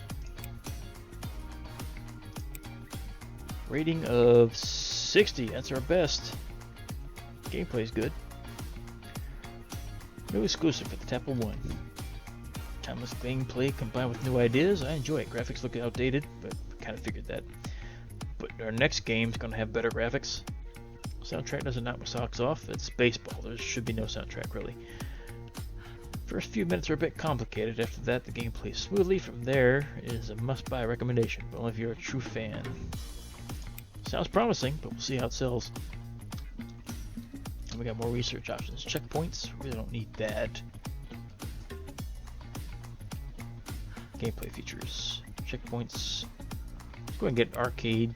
Rating of 60. That's our best. Gameplay's good. No exclusive for the Tapple 1. Timeless gameplay combined with new ideas. I enjoy it. Graphics look outdated, but kind of figured that. But our next game's going to have better graphics. Soundtrack doesn't knock my socks off. It's baseball. There should be no soundtrack, really. First few minutes are a bit complicated. After that, the game plays smoothly. From there, it is a must-buy recommendation, but only if you're a true fan. Sounds promising, but we'll see how it sells. And we got more research options. Checkpoints. Really don't need that. Gameplay features. Checkpoints. Let's go ahead and get arcade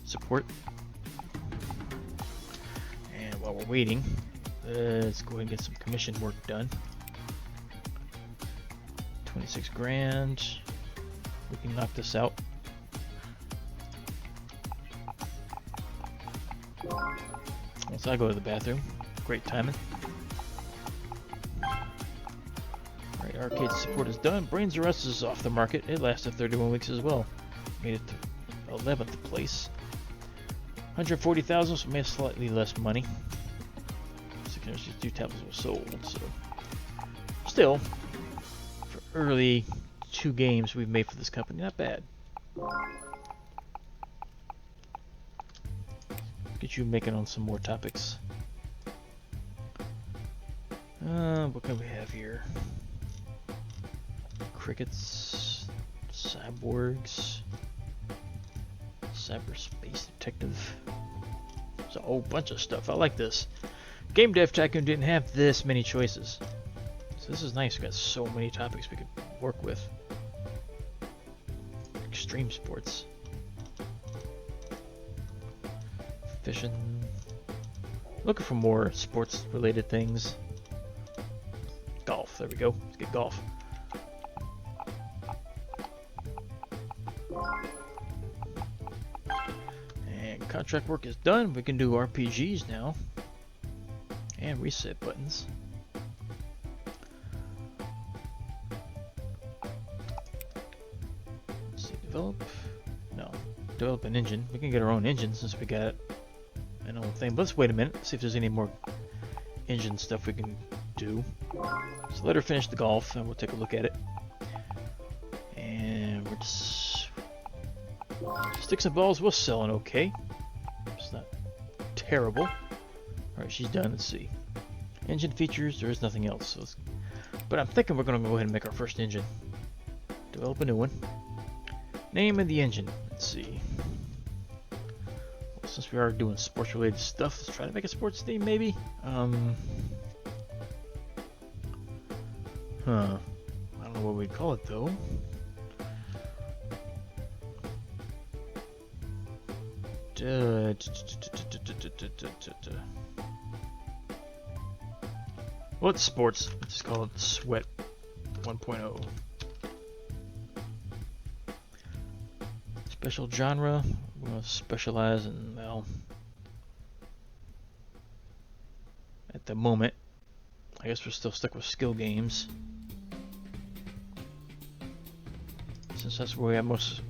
support. And while we're waiting, let's go ahead and get some commission work done. 26 grand. We can knock this out. Once I go to the bathroom. Great timing. Alright, arcade support is done. Brains R Us is off the market. It lasted 31 weeks as well. Made it to 11th place. 140,000, so made slightly less money. 662 tablets were sold, so still, for early 2 games we've made for this company, not bad. Get you making on some more topics. What can we have here? Crickets, cyborgs, cyberspace detective. There's a whole bunch of stuff. I like this. Game Dev Tycoon didn't have this many choices, so this is nice. We've got so many topics we could work with. Extreme sports. Fishing. Looking for more sports related things. Golf, there we go. Let's get golf. And contract work is done. We can do RPGs now. And reset buttons. Let's see, develop. No, develop an engine. We can get our own engine since we got an old thing. But let's wait a minute, see if there's any more engine stuff we can do. So let her finish the golf and we'll take a look at it. And we're just sticks and balls was selling okay. It's not terrible. Alright, she's done. Let's see. Engine features, there is nothing else. So but I'm thinking we're gonna go ahead and make our first engine. Develop a new one. Name of the engine. Let's see. Since we are doing sports related stuff, let's try to make a sports theme maybe. I don't know what we'd call it though. What's sports? Let's just call it Sweat 1.0. Special genre. We're going to specialize in, well, at the moment, I guess we're still stuck with skill games, since that's where we have most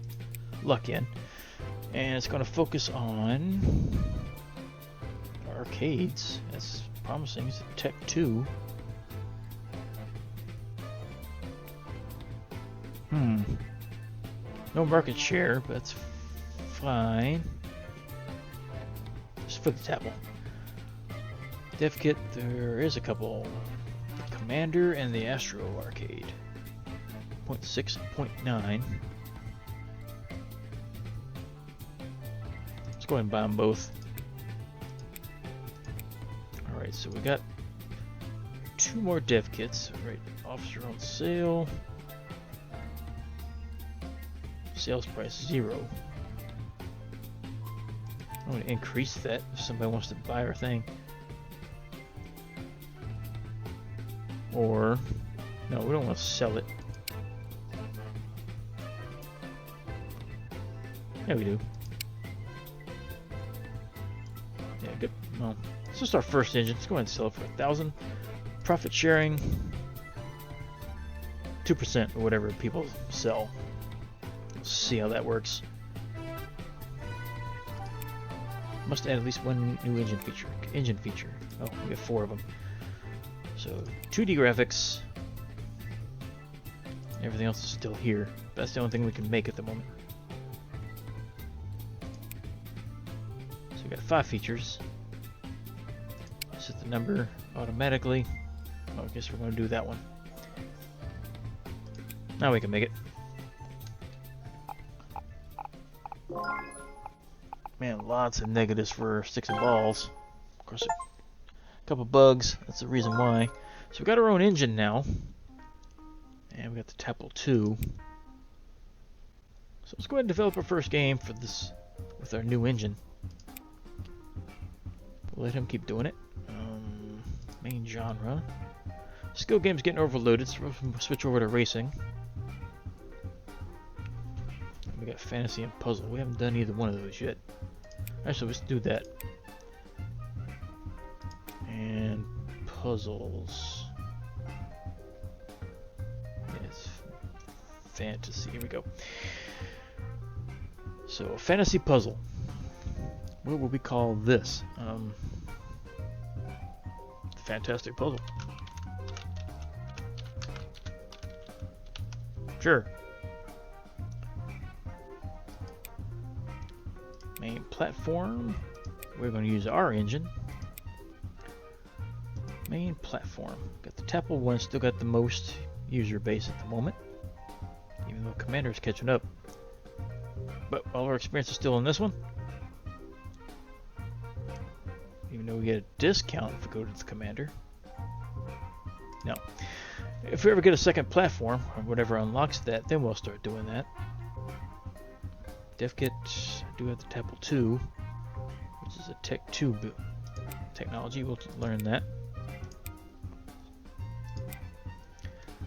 luck in. And it's going to focus on arcades. That's promising. It's Tech 2. No market share, but that's fine. Just for the table. Dev kit, there is a couple. The Commander and the Astro Arcade. 0.6 and 0.9. Let's go ahead and buy them both. Alright, so we got 2 more dev kits. Right, officer on sale. Sales price 0. I'm going to increase that if somebody wants to buy our thing. Or, no, we don't want to sell it. Yeah, we do. Yeah, good. Well, it's just our first engine. Let's go ahead and sell it for 1,000. Profit sharing 2% or whatever people sell. Let's see how that works. Must add at least 1 new engine feature. Oh, we have 4 of them. So 2D graphics. Everything else is still here. That's the only thing we can make at the moment. So we got 5 features. Set the number automatically. Oh, I guess we're going to do that one. Now we can make it. Man, lots of negatives for sticks and balls. Of course, a couple bugs. That's the reason why. So we got our own engine now. And we got the Tapple 2. So let's go ahead and develop our first game for this with our new engine. We'll let him keep doing it. Main genre. Skill game's getting overloaded, so we'll switch over to racing. And we got fantasy and puzzle. We haven't done either one of those yet. Actually, let's do that. And puzzles. It's fantasy. Here we go. So, fantasy puzzle. What would we call this? Fantastic puzzle. Sure. Main platform. We're going to use our engine. Main platform. Got the Tapple 1, still got the most user base at the moment. Even though Commander is catching up. But all our experience is still in this one. Even though we get a discount if we go to the Commander. No. If we ever get a second platform, or whatever unlocks that, then we'll start doing that. Dev kit, I do have the Tapple 2, which is a Tech 2 technology. We'll learn that.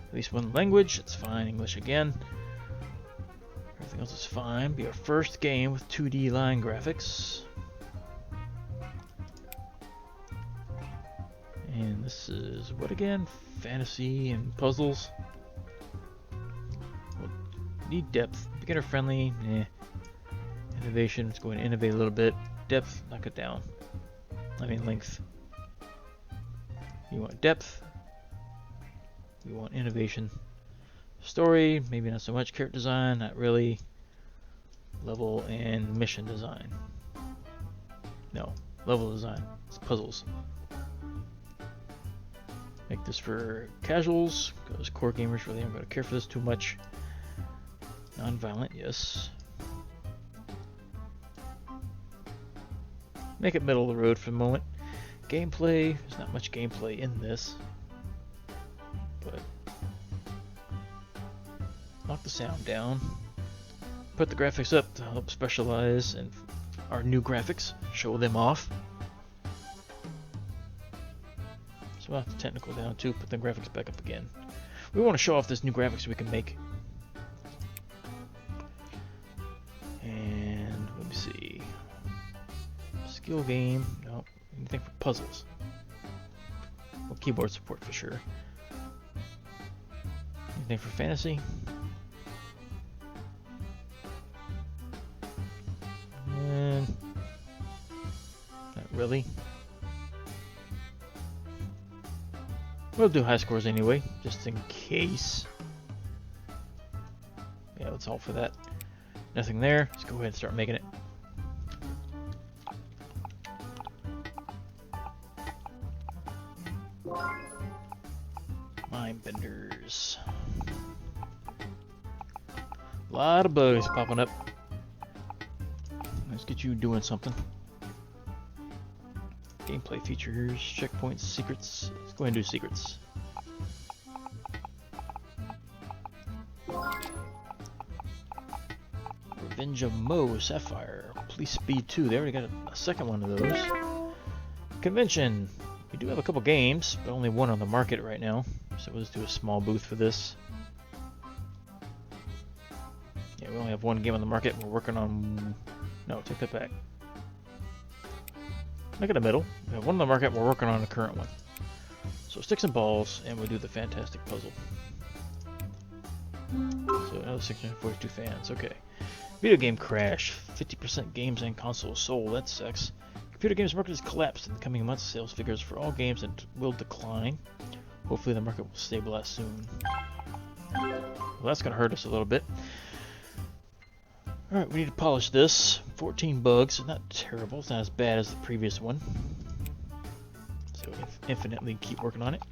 At least 1 language, it's fine. English again. Everything else is fine. Be our first game with 2D line graphics. And this is what again? Fantasy and puzzles. We'll need depth. Beginner friendly. Innovation. Let's go and innovate a little bit. Depth. Knock it down. I mean length. You want depth. You want innovation. Story. Maybe not so much. Character design. Not really. Level and mission design. No. Level design. It's puzzles. Make this for casuals, because core gamers really aren't going to care for this too much. Non-violent, yes. Make it middle of the road for the moment. Gameplay, there's not much gameplay in this. But knock the sound down. Put the graphics up to help specialize and our new graphics, show them off. So we'll have the technical down too, put the graphics back up again. We want to show off this new graphics we can make. And let me see. Skill game, no, anything for puzzles. Well, keyboard support for sure. Anything for fantasy? And not really. We'll do high scores anyway, just in case. Yeah, that's all for that. Nothing there. Let's go ahead and start making it. Mind benders. A lot of bugs popping up. Let's get you doing something. Gameplay features, checkpoints, secrets. Let's go ahead and do secrets. Revenge of Mo, Sapphire, Police Speed 2. They already got a second one of those. Convention. We do have a couple games, but only one on the market right now. So we'll just do a small booth for this. Yeah, we only have one game on the market. We're working on... No, take that back. Look at the middle. We have one on the market. We're working on a current one. So sticks and balls, and we'll do the fantastic puzzle. So another 642 fans. Okay. Video game crash. 50% games and consoles sold. That sucks. Computer games market has collapsed in the coming months. Sales figures for all games will decline. Hopefully the market will stabilize soon. Well, that's going to hurt us a little bit. Alright, we need to polish this. 14 bugs. It's not terrible. It's not as bad as the previous one. So infinitely keep working on it.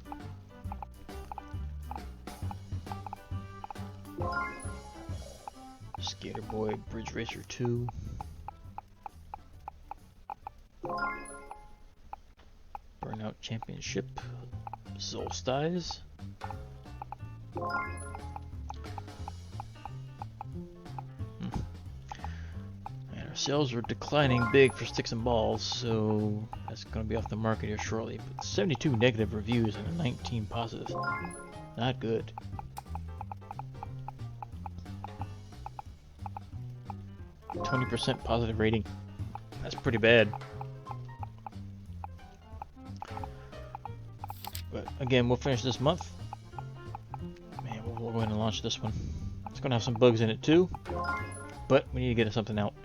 Skater Boy Bridge Racer 2. Burnout Championship. Solstice. And our sales are declining big for sticks and balls, so that's going to be off the market here shortly. But 72 negative reviews and 19 positive. Not good. %, positive rating. That's pretty bad. But again, we'll finish this month. Man, we'll go ahead and launch this one. It's going to have some bugs in it too, but we need to get something out.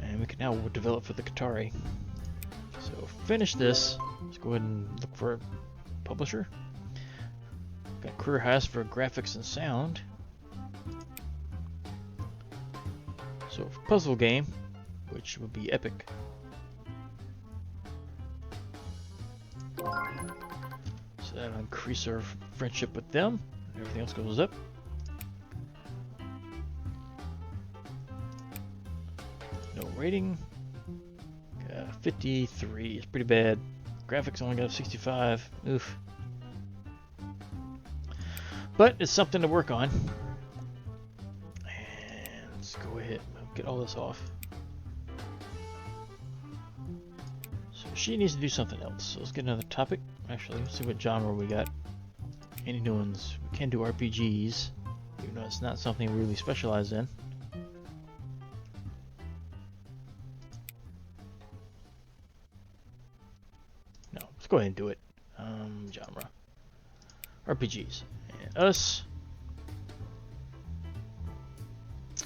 And we can now develop for the Qatari. So finish this. Let's go ahead and look for a publisher. Got career highs for graphics and sound. So for puzzle game, which would be epic. So that'll increase our friendship with them. Everything else goes up. No rating. 53 is pretty bad. Graphics only got a 65. Oof. But it's something to work on. And let's go ahead and get all this off. So she needs to do something else. So let's get another topic. Actually, let's see what genre we got. Any new ones? We can do RPGs, even though it's not something we really specialize in. No, let's go ahead and do it. Genre. RPGs. And us. Let's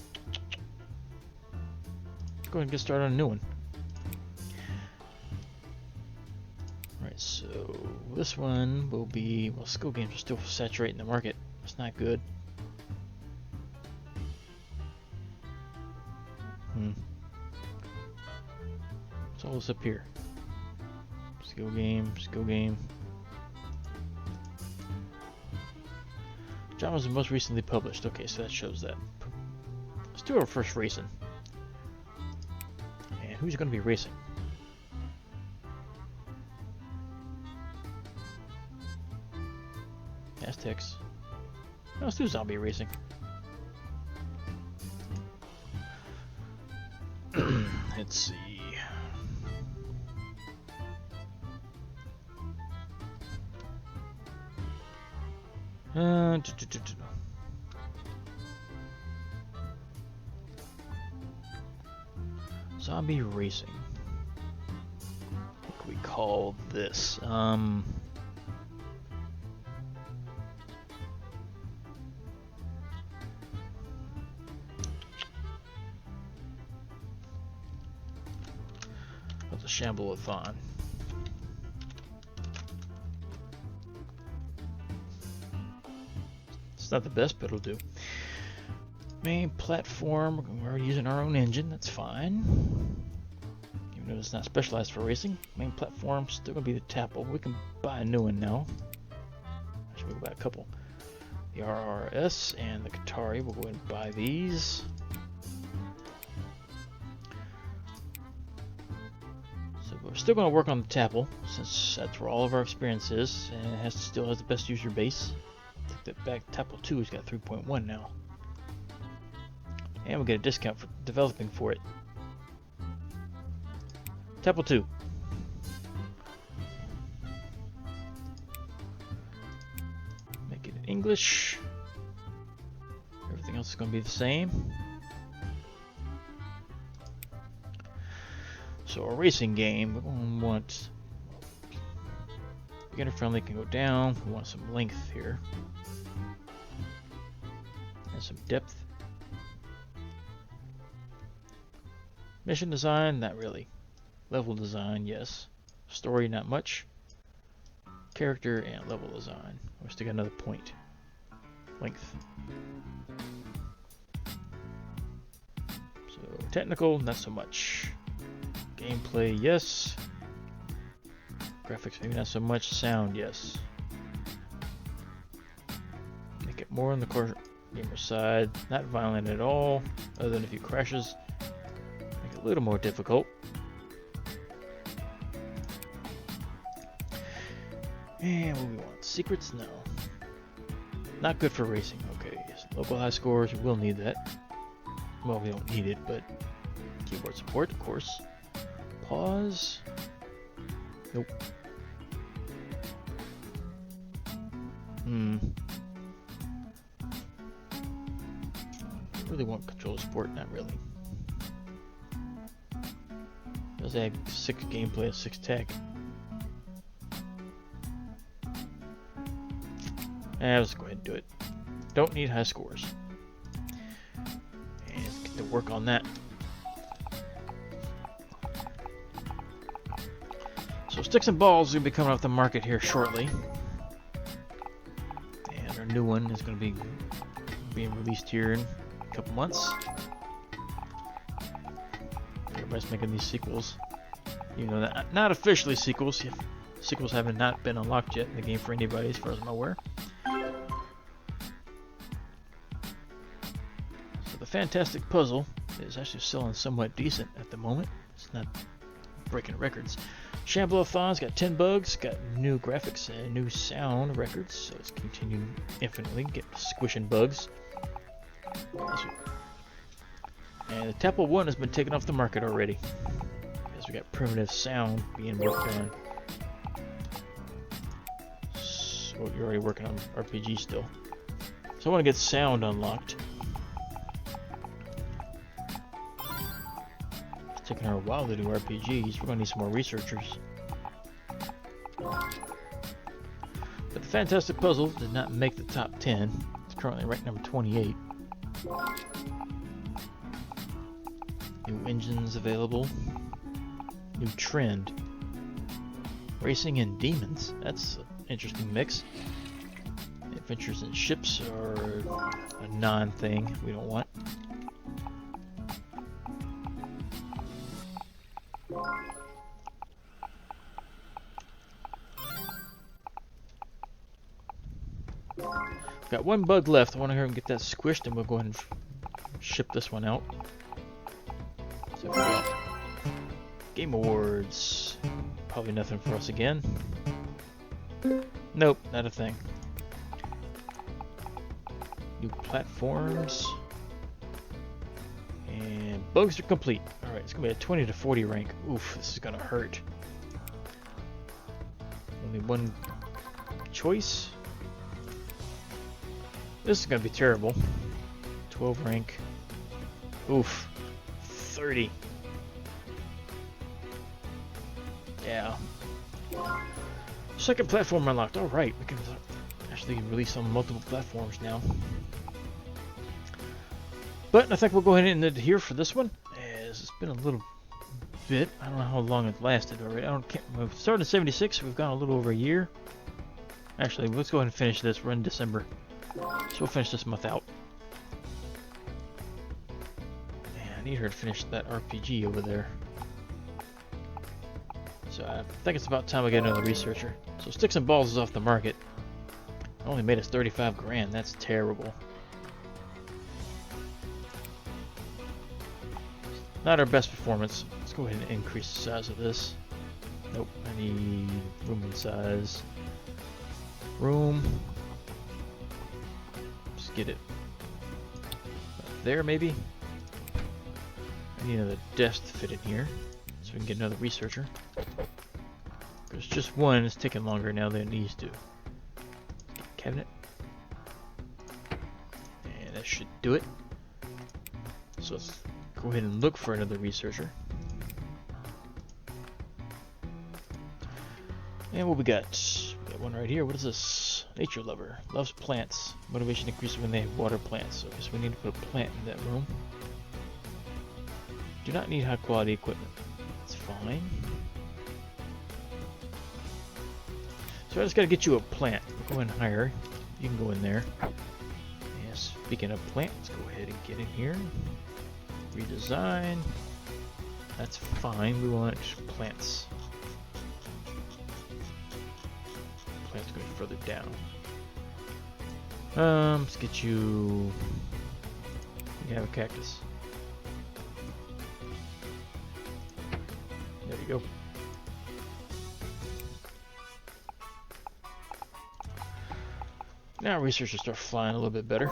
go ahead and get started on a new one. Alright, so this one will be, well, skill games are still saturating the market. It's not good. What's all this up here? Skill game, skill game. John was the most recently published. Okay, so that shows that. Let's do our first racing. And who's going to be racing? Aztecs. No, let's do zombie racing. Let's see. Zombie racing. What can we call this? What's a shambleathon? It's not the best, but it'll do. Main platform, we're using our own engine, that's fine. Even though it's not specialized for racing. Main platform, still gonna be the Tapple. We can buy a new one now. Actually, we'll buy a couple. The RRS and the Qatari, we'll go ahead and buy these. So we're still gonna work on the Tapple, since that's where all of our experience is, and it still has the best user base. Take that back, Tapple 2 has got 3.1 now. And we'll get a discount for developing for it. Tapple 2. Make it in English. Everything else is going to be the same. So a racing game, we're going to want beginner friendly can go down. We want some length here. And some depth. Mission design, not really. Level design, yes. Story, not much. Character and level design. We still got another point. Length. So technical, not so much. Gameplay, yes. Graphics, maybe not so much. Sound, yes. Make it more on the core gamer side. Not violent at all, other than a few crashes. A little more difficult. And what we want? Secrets? No. Not good for racing. Okay, yes. Local high scores, we will need that. Well, we don't need it, but keyboard support, of course. Pause. Nope. Really want controller support? Not really. Does add 6 gameplay and 6 tech. Let's go ahead and do it. Don't need high scores. And let's get to work on that. So Sticks and Balls is going to be coming off the market here shortly. And our new one is going to be being released here in a couple months. Everybody's making these sequels. You know, not officially sequels. Sequels haven't not been unlocked yet in the game for anybody, as far as I'm aware. So the Fantastic Puzzle is actually selling somewhat decent at the moment. It's not breaking records. Shambleathon's got 10 bugs, got new graphics and new sound records, so it's continuing infinitely, get squishing bugs. And the Tapple 1 has been taken off the market already, because we got primitive sound being worked on. So you're already working on RPG still. So I want to get sound unlocked. It's taking her a while to do RPGs. We're going to need some more researchers. But the Fantastic Puzzle did not make the top 10. It's currently ranked number 28. New engines available. New trend. Racing and demons. That's an interesting mix. Adventures in ships are a non-thing we don't want. Got one bug left. I want to hear him get that squished, and we'll go ahead and ship this one out. So we got Game Awards. Probably nothing for us again. Nope, not a thing. New platforms. And bugs are complete. Alright, it's going to be a 20 to 40 rank. Oof, this is going to hurt. Only one choice. This is going to be terrible. 12 rank. Oof. 30. Yeah. Second platform unlocked. Alright, we can actually release on multiple platforms now. But I think we'll go ahead and end it here for this one, as it's been a little bit. I don't know how long it lasted already. We've started at 76. We've gone a little over a year. Actually, let's go ahead and finish this. We're in December, so we'll finish this month out. Man, I need her to finish that RPG over there. So I think it's about time I get another researcher. So Sticks and Balls is off the market. Only made us 35 grand. That's terrible. Not our best performance. Let's go ahead and increase the size of this. Nope, I need room and size. Room. Just get it up there, maybe. I need another desk to fit in here, so we can get another researcher. There's just one. It's taking longer now than it needs to. Cabinet. And that should do it. So let's go ahead and look for another researcher. And what we got? We got one right here. What is this? Nature lover. Loves plants. Motivation increases when they have water plants. So I guess we need to put a plant in that room. Do not need high quality equipment. That's fine. So I just gotta get you a plant. We'll go and hire. You can go in there. And speaking of plant, let's go ahead and get in here. Redesign. That's fine. We want plants. Plants going further down. Let's get you. You have a cactus. There you go. Now researchers start flying a little bit better.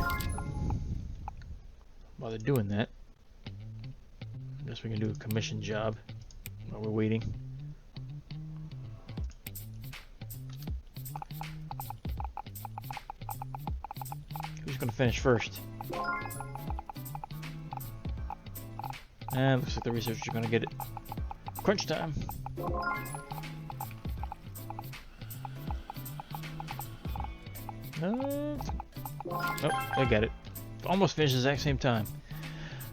While they're doing that, I guess we can do a commission job while we're waiting. Who's going to finish first? And looks like the researchers are going to get it. Crunch time. Nope, I got it. Almost finished at the exact same time.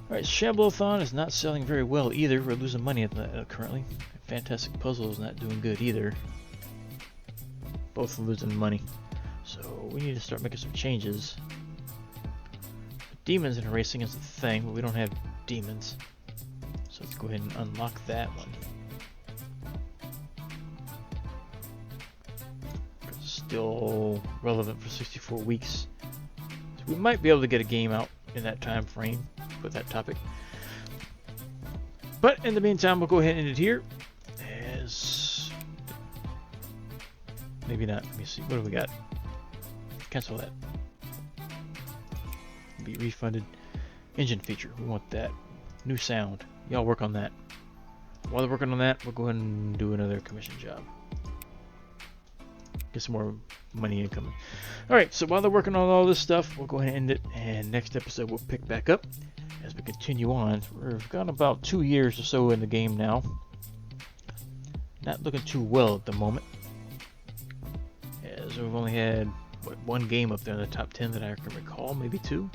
Alright, Shamble-a-thon is not selling very well either. We're losing money at the, currently. Fantastic Puzzle is not doing good either. Both are losing money. So we need to start making some changes. Demons in racing is the thing, but we don't have demons. So let's go ahead and unlock that one. It's still relevant for 64 weeks. So we might be able to get a game out in that time frame with that topic. But in the meantime, we'll go ahead and end it here. As maybe not. Let me see. What do we got? Cancel that. Be refunded. Engine feature. We want that. New sound. Y'all work on that. While they're working on that, we'll go ahead and do another commission job. Get some more money incoming. Alright, so while they're working on all this stuff, we'll go ahead and end it. And next episode, we'll pick back up as we continue on. We've got about 2 years or so in the game now. Not looking too well at the moment, as we've only had one game up there in the top 10 that I can recall, maybe 2.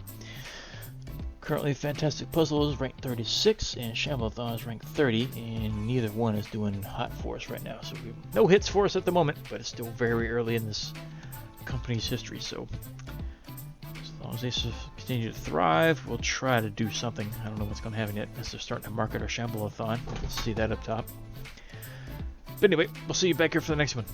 Currently, Fantastic Puzzle is ranked 36 and Shamble-a-thon is ranked 30, and neither one is doing hot for us right now. So we have no hits for us at the moment, but it's still very early in this company's history. So as long as they continue to thrive, we'll try to do something. I don't know what's going to happen yet, as they're starting to market our Shamble-a-thon. Let's see that up top. But anyway, we'll see you back here for the next one.